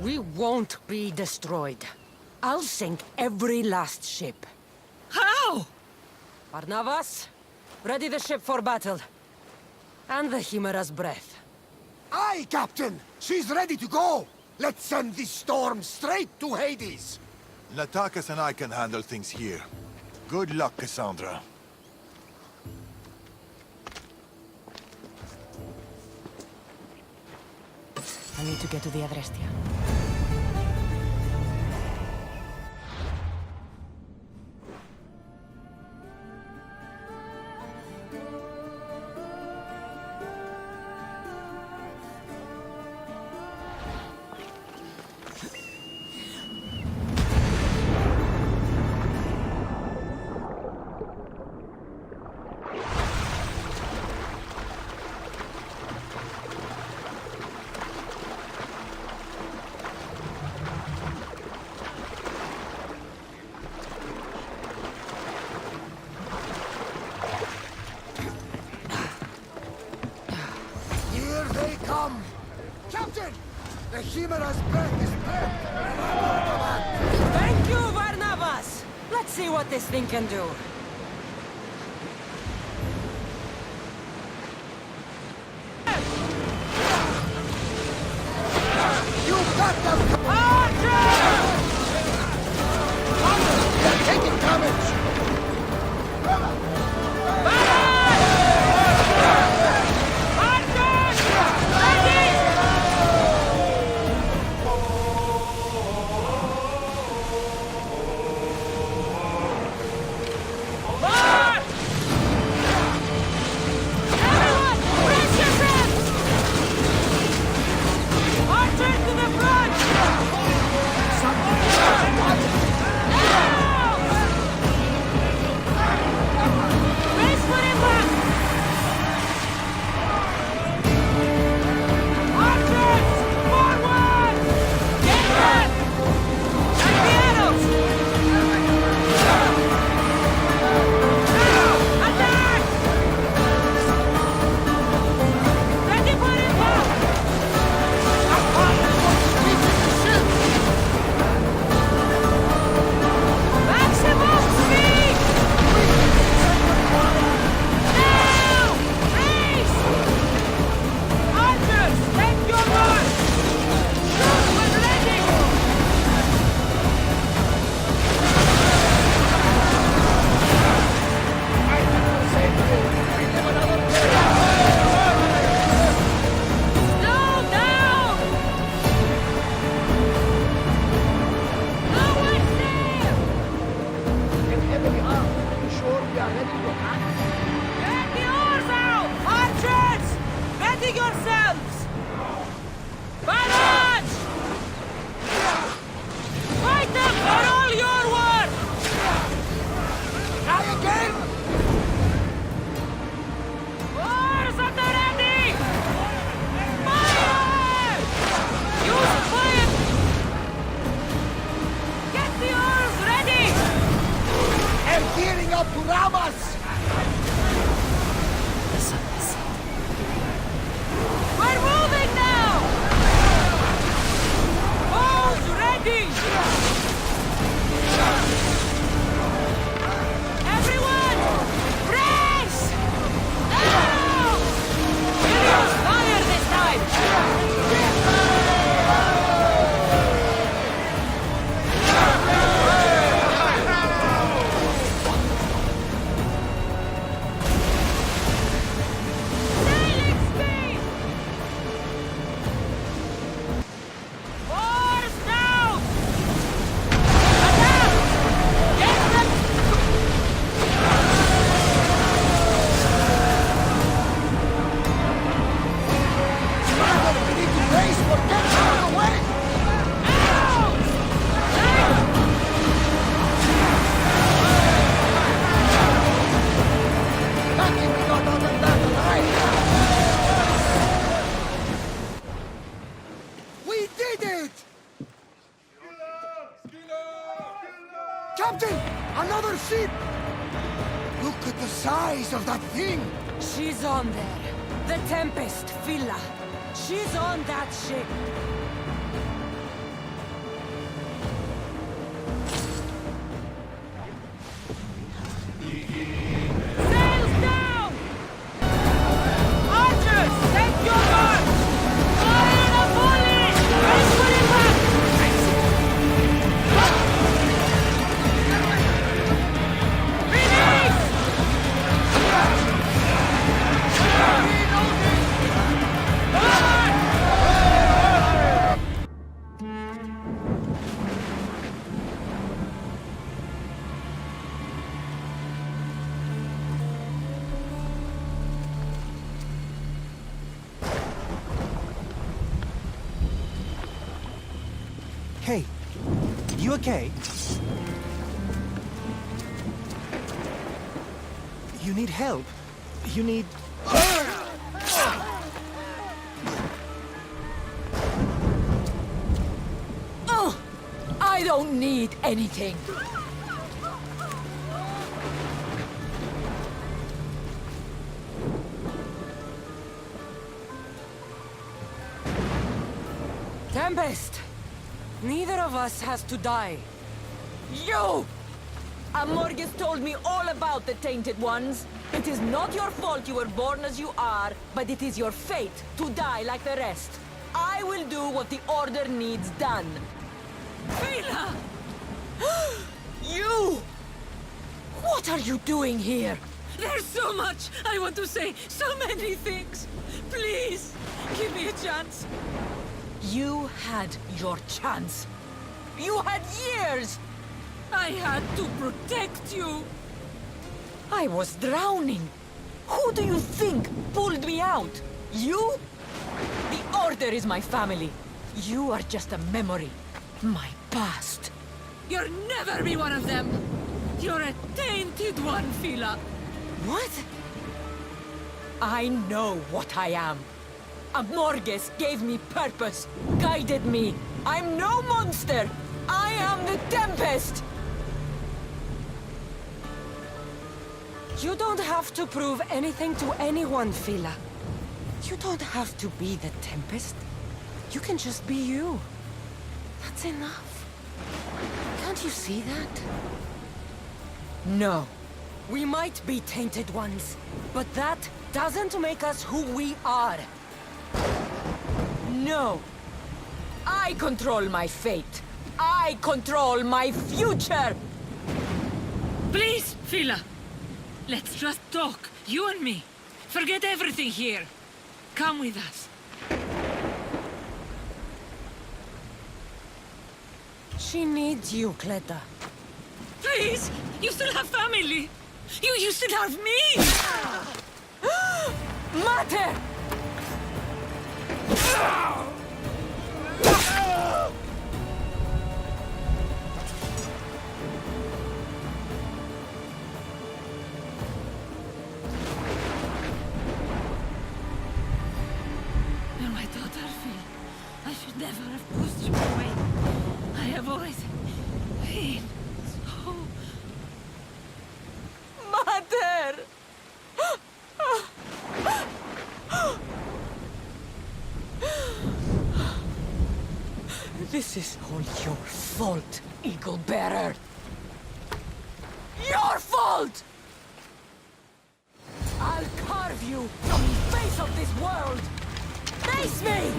We won't be destroyed. I'll sink every last ship. How? Barnabas, ready the ship for battle. And the Chimera's breath. Aye, Captain! She's ready to go! Let's send this storm straight to Hades! Natakas and I can handle things here. Good luck, Cassandra. I need to get to the Adrestia. Chimera's breath is burnt! Thank you, Barnabas! Let's see what this thing can do. You got them! They're taking damage! Captain! Another ship! Look at the size of that thing! She's on there. The Tempest, Villa. She's on that ship. Sails down! Archers, take your guard! Fire the volley! Race for impact! Hey, you okay? You need help. You need... Oh, I don't need anything. Tempest! Neither of us has to die. You! Amorgus told me all about the Tainted Ones. It is not your fault you were born as you are, but it is your fate to die like the rest. I will do what the Order needs done. Fela! You! What are you doing here? There's so much I want to say, so many things. Please, give me a chance. You had your chance. You had years! I had to protect you. I was drowning. Who do you think pulled me out? You? The Order is my family. You are just a memory. My past. You'll never be one of them. You're a tainted one, Fela. What? I know what I am. Amorgus gave me purpose, guided me. I'm no monster. I am the Tempest. You don't have to prove anything to anyone, Fela. You don't have to be the Tempest. You can just be you. That's enough. Can't you see that? No. We might be tainted ones, but that doesn't make us who we are. No. I control my fate. I control my future. Please, Fela. Let's just talk, you and me. Forget everything here. Come with us. She needs you, Cleta. Please! You still have family! You still have me! Mater! You're my daughter, Phil. I should never have pushed you away. I have always been so... Mater! This is all your fault, Eagle Bearer. Your fault! I'll carve you from the face of this world! Face me!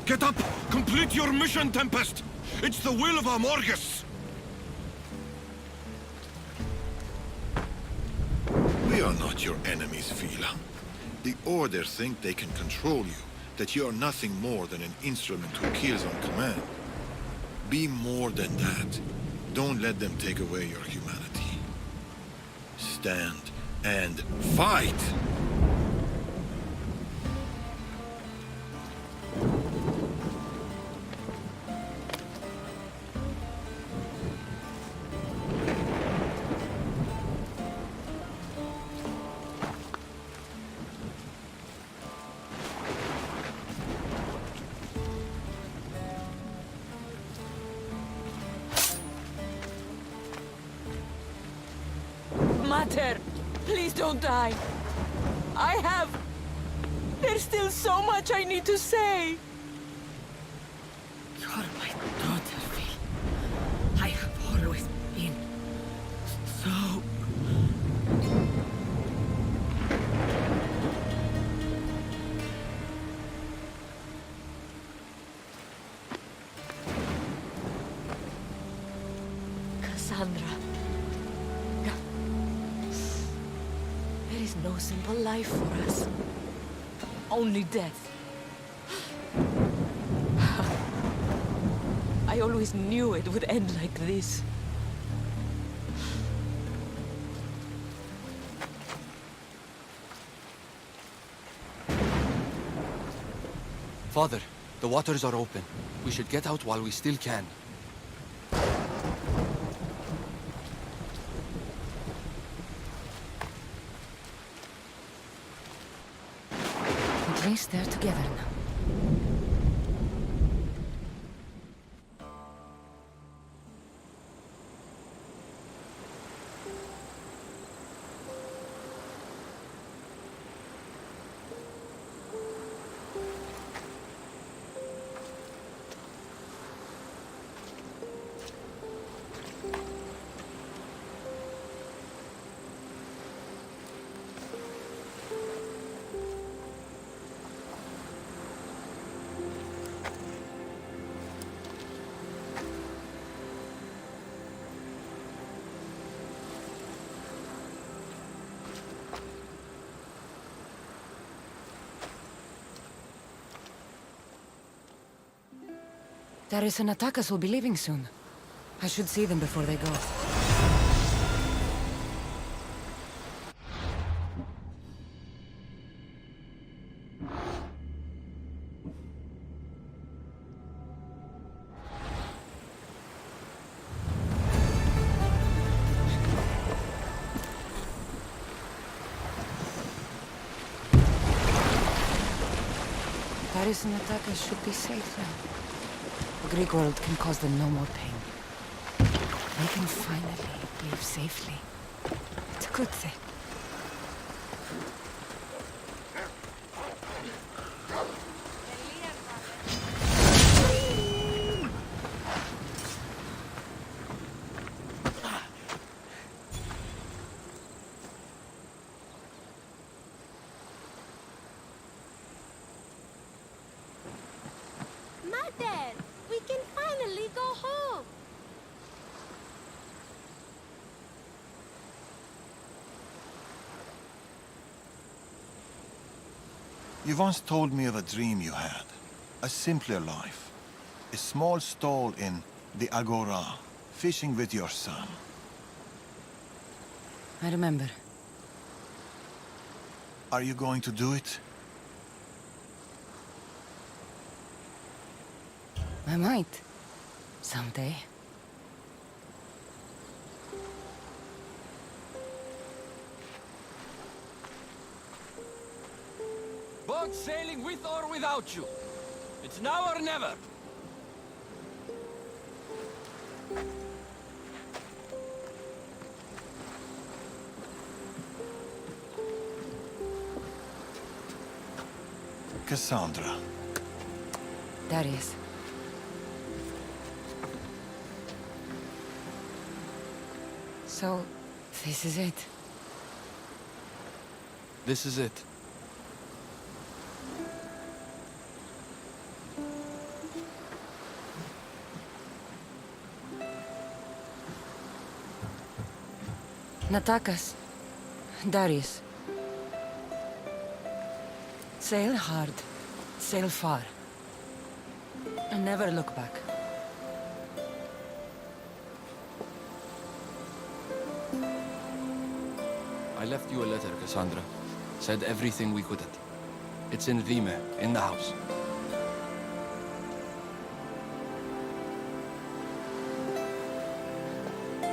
Get up! Complete your mission, Tempest! It's the will of Amorgus! We are not your enemies, Fela. The Order think they can control you, that you are nothing more than an instrument who kills on command. Be more than that. Don't let them take away your humanity. Stand and fight! Mater, please don't die. There's still so much I need to say. You're my daughter, Phil. I have always been so... Cassandra. There is no simple life for us. Only death. I always knew it would end like this. Father, The waters are open. We should get out while we still can. At least they're together now. Darius and Atakas will be leaving soon. I should see them before they go. Darius and Atakas should be safe now. The Greek world can cause them no more pain. They can finally live safely. It's a good thing. Mother! We can finally go home! You once told me of a dream you had. A simpler life. A small stall in the Agora, fishing with your son. I remember. Are you going to do it? I might. Someday. Boat sailing with or without you. It's now or never. Cassandra. Darius. So, this is it. This is it. Natakas. Darius. Sail hard. Sail far. And never look back. I left you a letter, Cassandra. Said everything we couldn't. It's in Vime, in the house.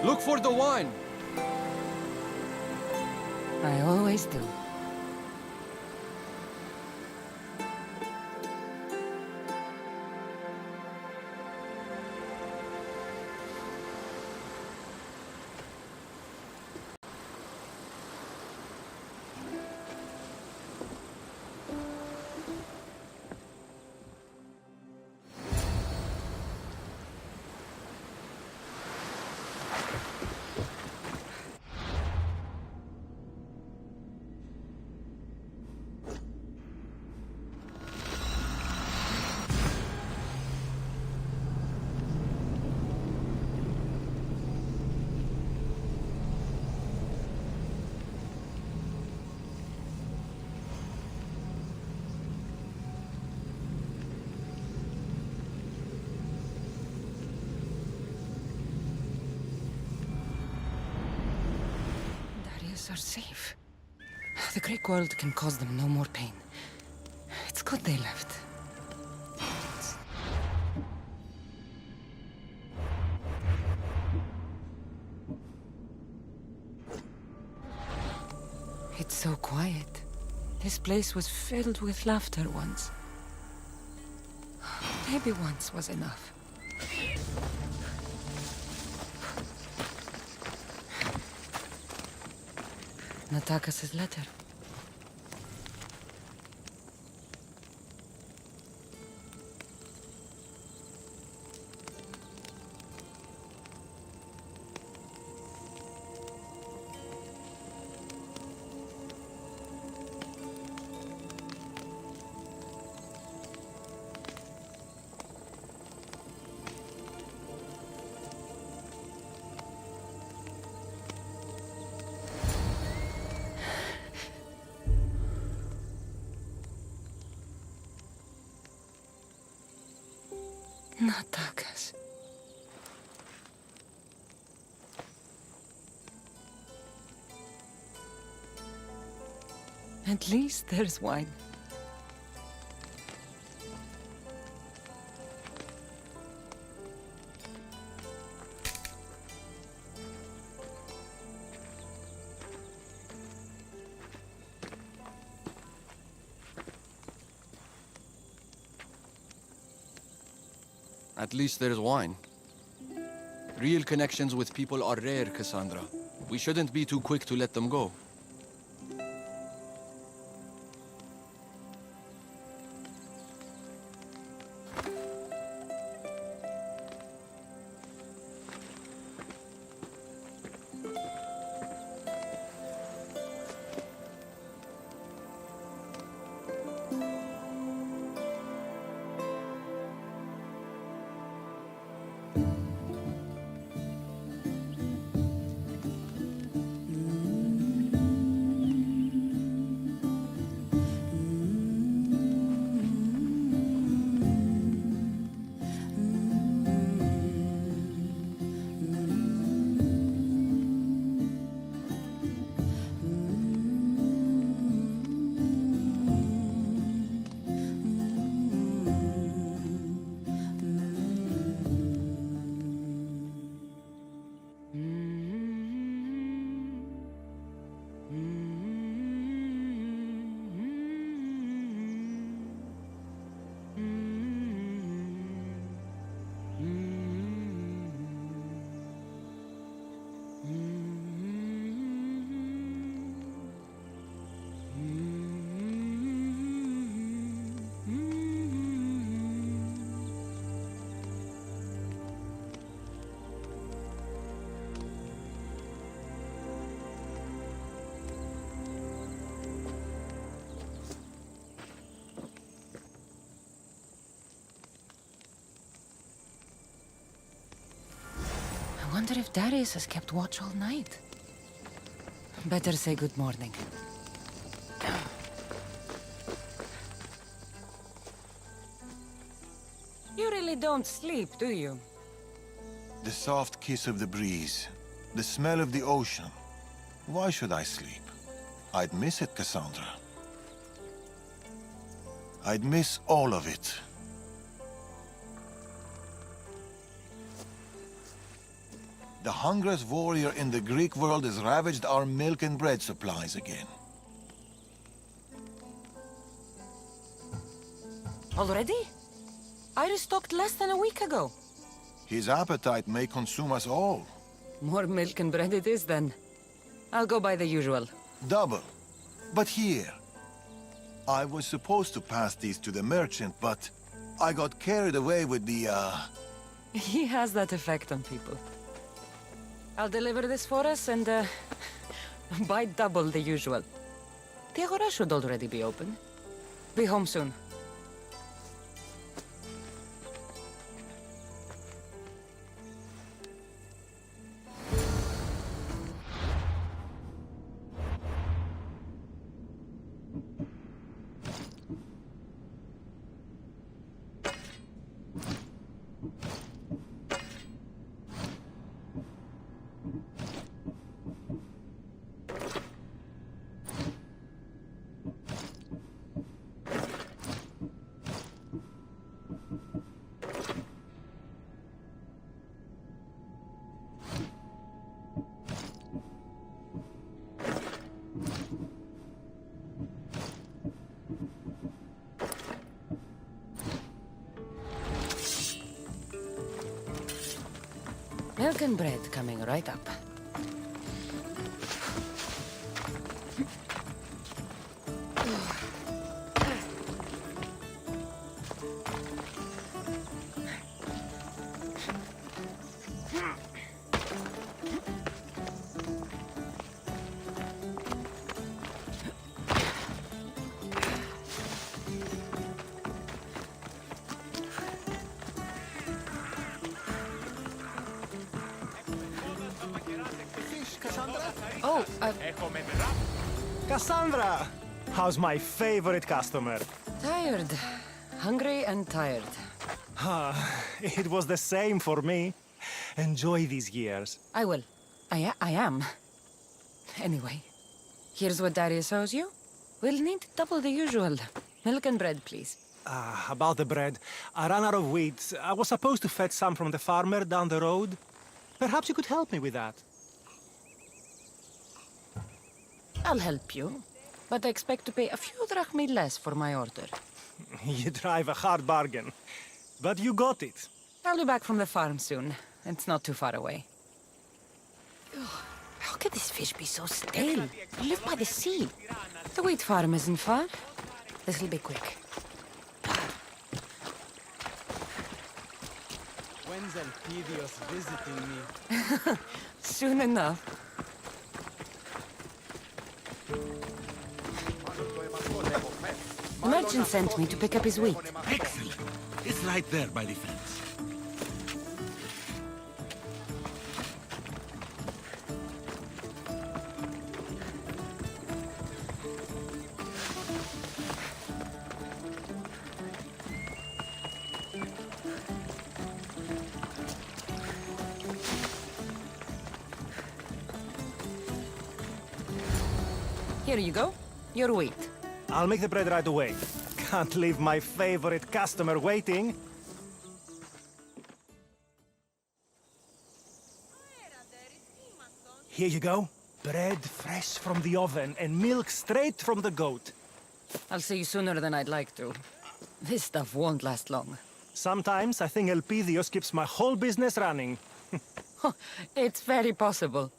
Look for the wine! I always do. Are safe. The Greek world can cause them no more pain. It's good they left. It's so quiet. This place was filled with laughter once. Maybe once was enough. Natakas's letter. Natakas. At least there's wine. At least there's wine. Real connections with people are rare, Cassandra. We shouldn't be too quick to let them go. I wonder if Darius has kept watch all night. Better say good morning. You really don't sleep, do you? The soft kiss of the breeze, the smell of the ocean. Why should I sleep? I'd miss it, Cassandra. I'd miss all of it. The hungriest warrior in the Greek world has ravaged our milk and bread supplies again. Already? I restocked less than a week ago. His appetite may consume us all. More milk and bread it is, then. I'll go by the usual. Double. But here. I was supposed to pass these to the merchant, but I got carried away with the, He has that effect on people. I'll deliver this for us and, buy double the usual. The Agora should already be open. Be home soon. Milk and bread coming right up. Oh, Cassandra! How's my favorite customer? tired. Hungry and tired. It was the same for me. Enjoy these years. I will. I am. Anyway, here's what Darius owes you. We'll need double the usual. Milk and bread, please. About the bread, I ran out of wheat. I was supposed to fetch some from the farmer down the road. Perhaps you could help me with that. I'll help you, but I expect to pay a few drachmi less for my order. You drive a hard bargain. But you got it. I'll be back from the farm soon. It's not too far away. How could this fish be so stale? You live by the sea. The wheat farm isn't far. This'll be quick. When's Elpidios visiting me? Soon enough. The merchant sent me to pick up his wheat. Excellent. It's right there by the fence. Here you go. Your wheat. I'll make the bread right away. Can't leave my favorite customer waiting. Here you go. Bread fresh from the oven and milk straight from the goat. I'll see you sooner than I'd like to. This stuff won't last long. Sometimes I think Elpidios keeps my whole business running. It's very possible.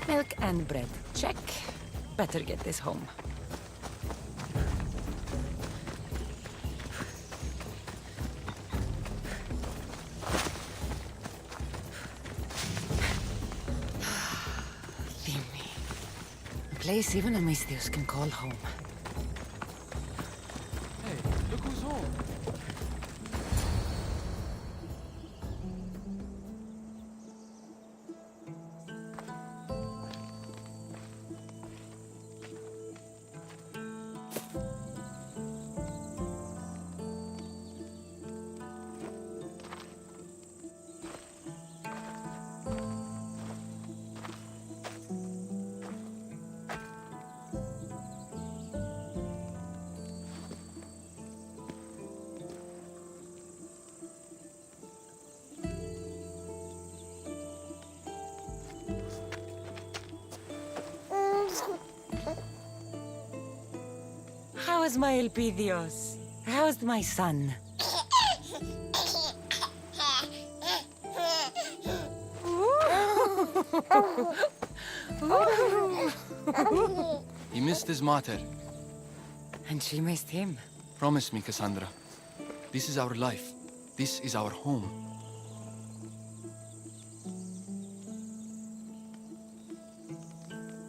Milk and bread. Check. Better get this home. Dimmi. A place even a Misthios can call home. Hey, look who's home. How is my Elpidios? How's my son? He missed his mater. And she missed him. Promise me, Cassandra. This is our life. This is our home.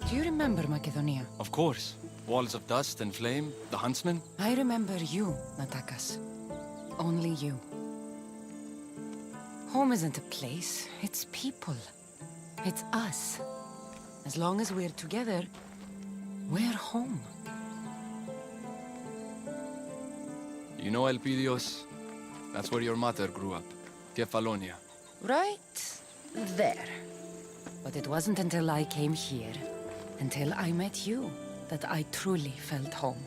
Do you remember Macedonia? Of course. Walls of dust and flame, the huntsman. I remember you, Natakas. Only you. Home isn't a place, it's people. It's us. As long as we're together, we're home. You know Elpidios? That's where your mother grew up. Kefalonia. Right there. But it wasn't until I came here, until I met you, that I truly felt home.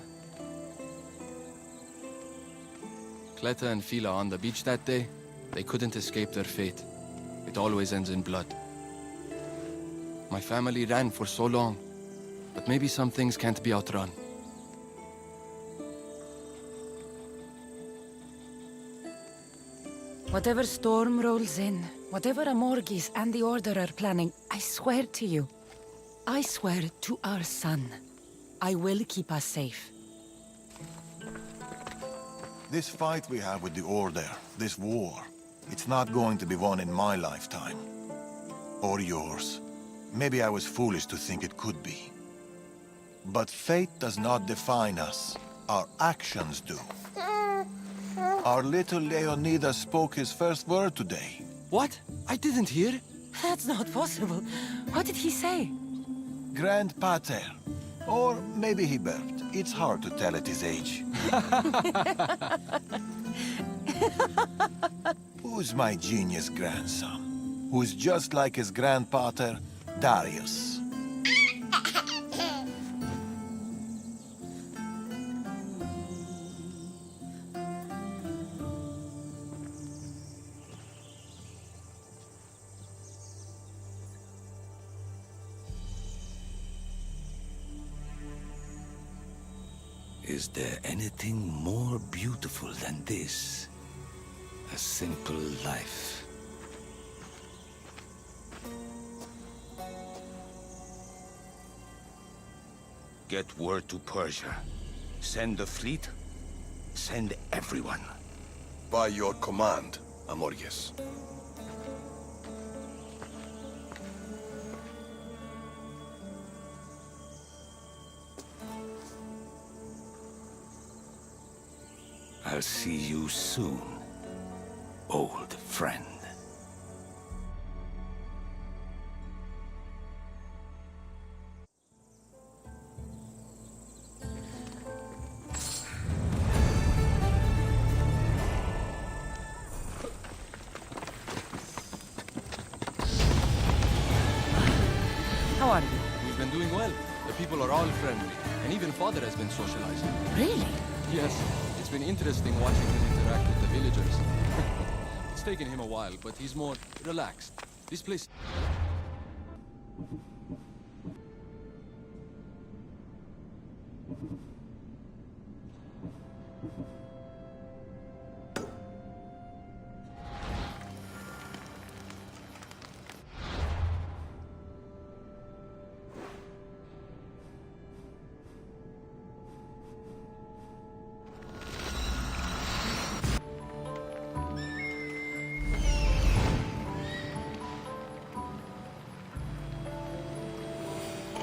Cleta and Fila on the beach that day, they couldn't escape their fate. It always ends in blood. My family ran for so long, but maybe some things can't be outrun. Whatever storm rolls in, whatever Amorgis and the Order are planning, I swear to you, I swear to our son, I will keep us safe. This fight we have with the Order, this war, it's not going to be won in my lifetime. Or yours. Maybe I was foolish to think it could be. But fate does not define us. Our actions do. Our little Leonidas spoke his first word today. What? I didn't hear. That's not possible. What did he say? Grand Pater. Or maybe he burped. It's hard to tell at his age. Who's my genius grandson? Who's just like his grandpater, Darius? Is there anything more beautiful than this? A simple life. Get word to Persia. Send the fleet. Send everyone. By your command, Amorges. I'll see you soon, old friend. How are you? We've been doing well. The people are all friendly, and even Father has been socializing. Really? Yes. It's been interesting watching him interact with the villagers. It's taken him a while, but he's more relaxed. This place...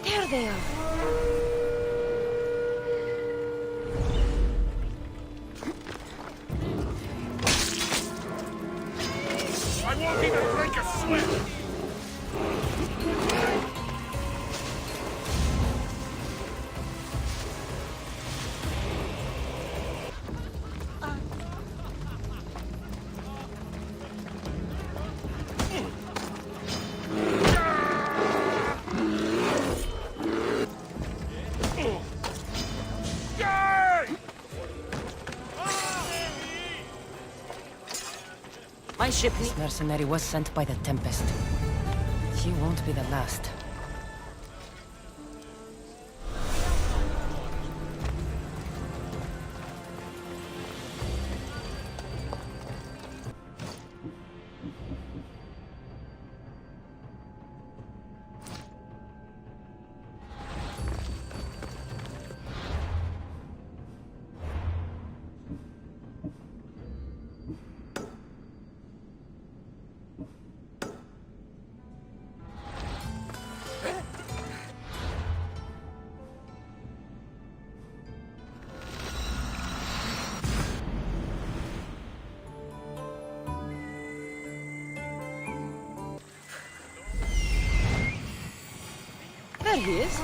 There they are. I won't even break a sweat! My ship. This mercenary was sent by the Tempest. He won't be the last. There he is.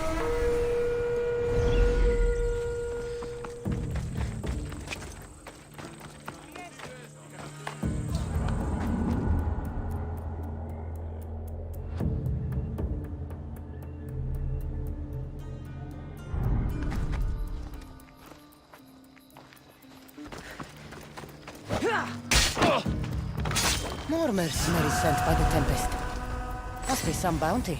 More mercenaries sent by the Tempest. Must be some bounty.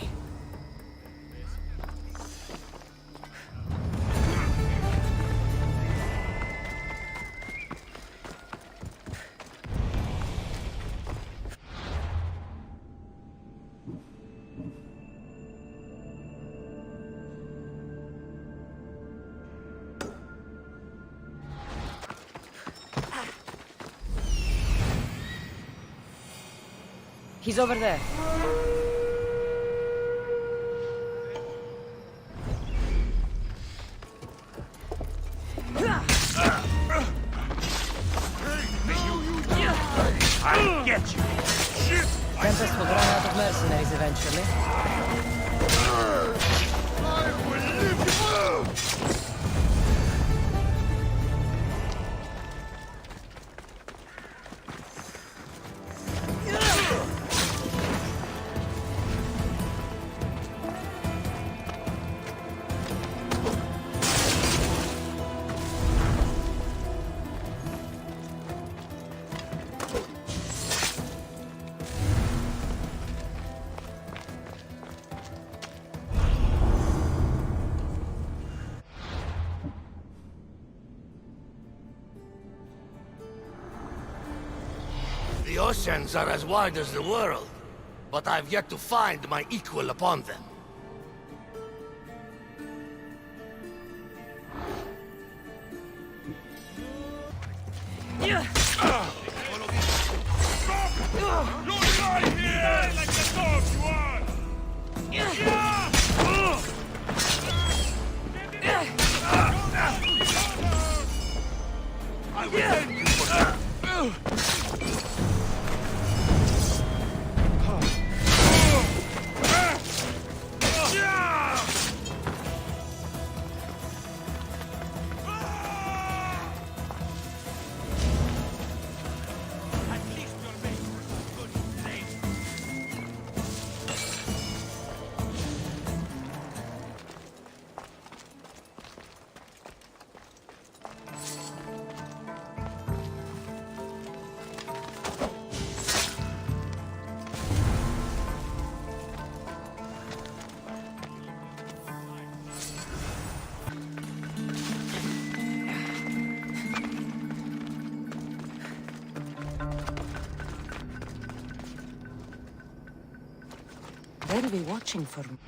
He's over there. I'll get you! Shit! Tempest will run out of mercenaries eventually. I will live you! The oceans are as wide as the world, but I've yet to find my equal upon them. You're right here! Like the dogs you are! I will end you for that! They'll be watching for me.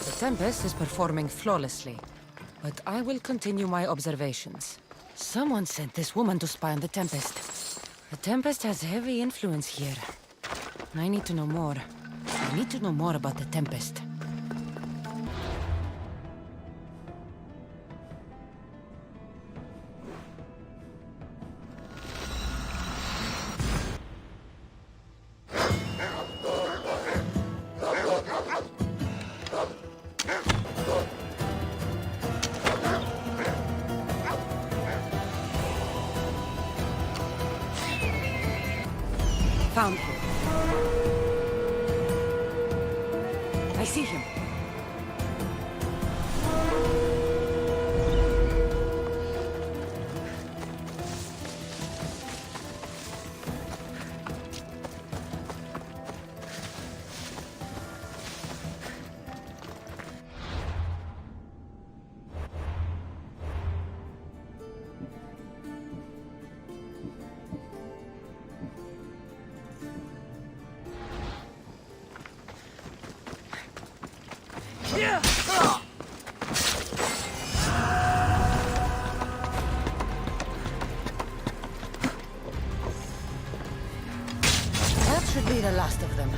The Tempest is performing flawlessly, but I will continue my observations. Someone sent this woman to spy on the Tempest. The Tempest has heavy influence here. I need to know more. I need to know more about the Tempest. Found him. I see him. That should be the last of them.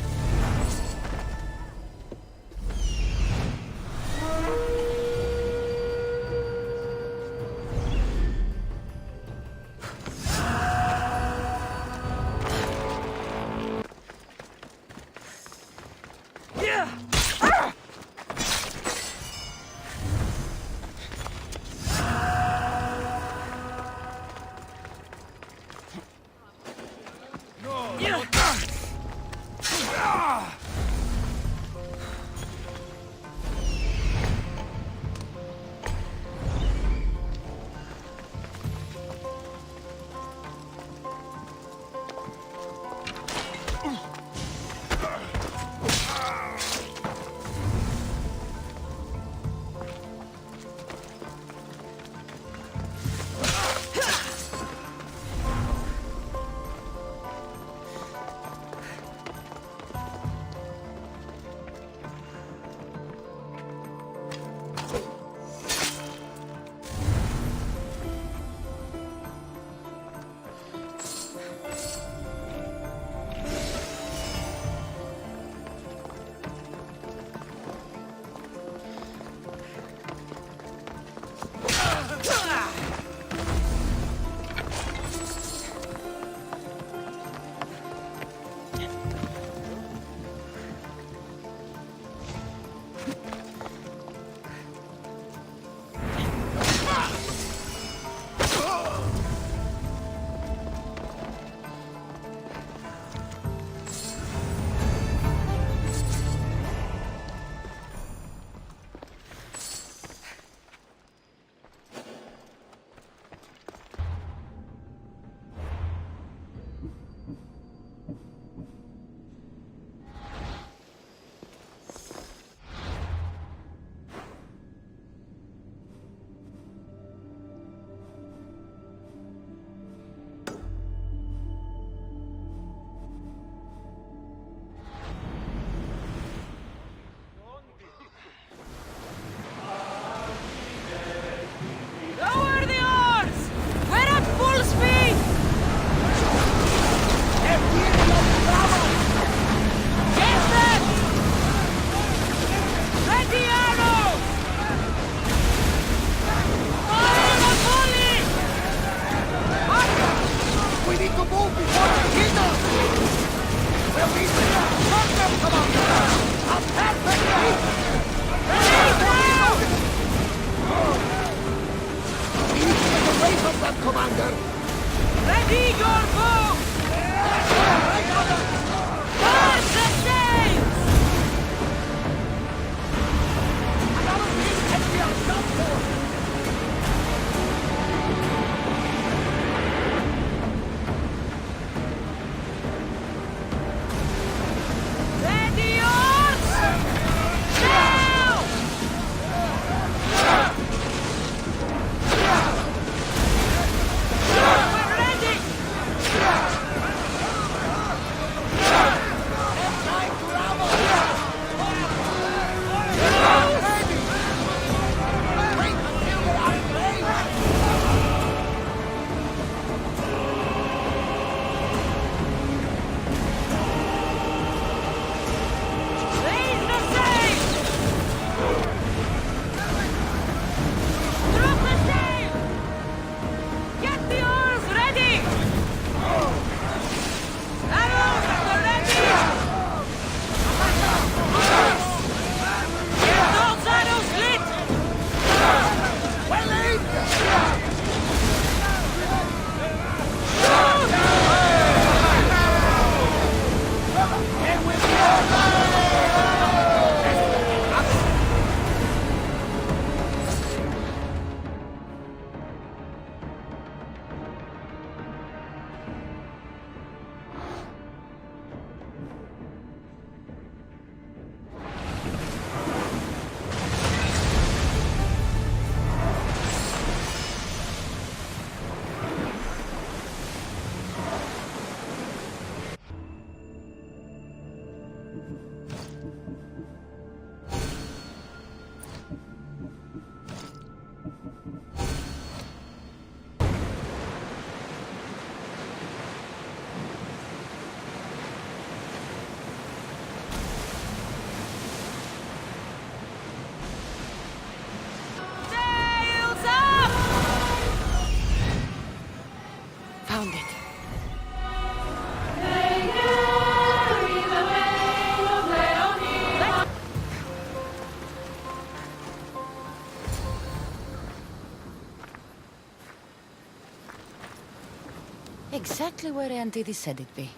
Exactly where Auntie said it'd be.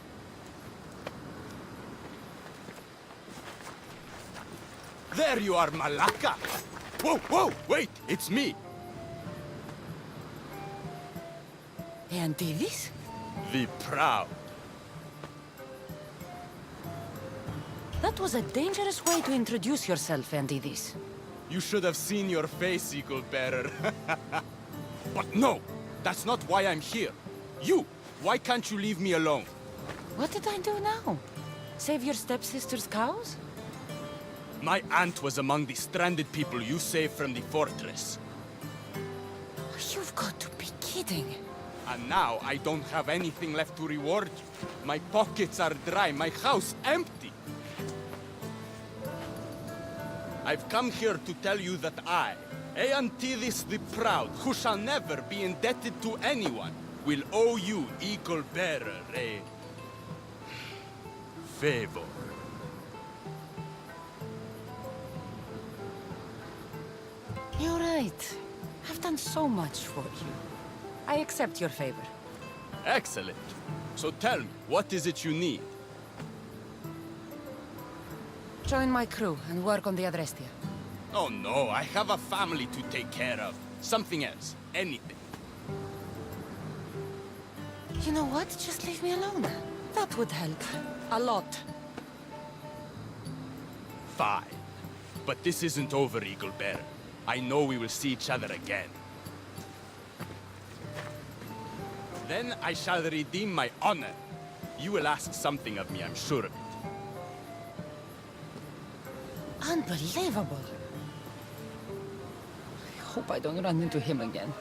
There you are, Malaka! Whoa, whoa, wait, it's me! Auntie this? The Proud. That was a dangerous way to introduce yourself, Auntie this. You should have seen your face, Eagle Bearer. But no, that's not why I'm here. You, why can't you leave me alone? What did I do now? Save your stepsister's cows? My aunt was among the stranded people you saved from the fortress. You've got to be kidding. And now I don't have anything left to reward you. My pockets are dry, my house empty. I've come here to tell you that I, Aeantidis the Proud, who shall never be indebted to anyone, will owe you, Eagle Bearer, a favor. You're right. I've done so much for you. I accept your favor. Excellent. So tell me, what is it you need? Join my crew and work on the Adrestia. Oh no, I have a family to take care of. Something else. Anything. You know what? Just leave me alone. That would help. A lot. Fine. But this isn't over, Eagle Bearer. I know we will see each other again. Then I shall redeem my honor. You will ask something of me, I'm sure of it. Unbelievable. I hope I don't run into him again.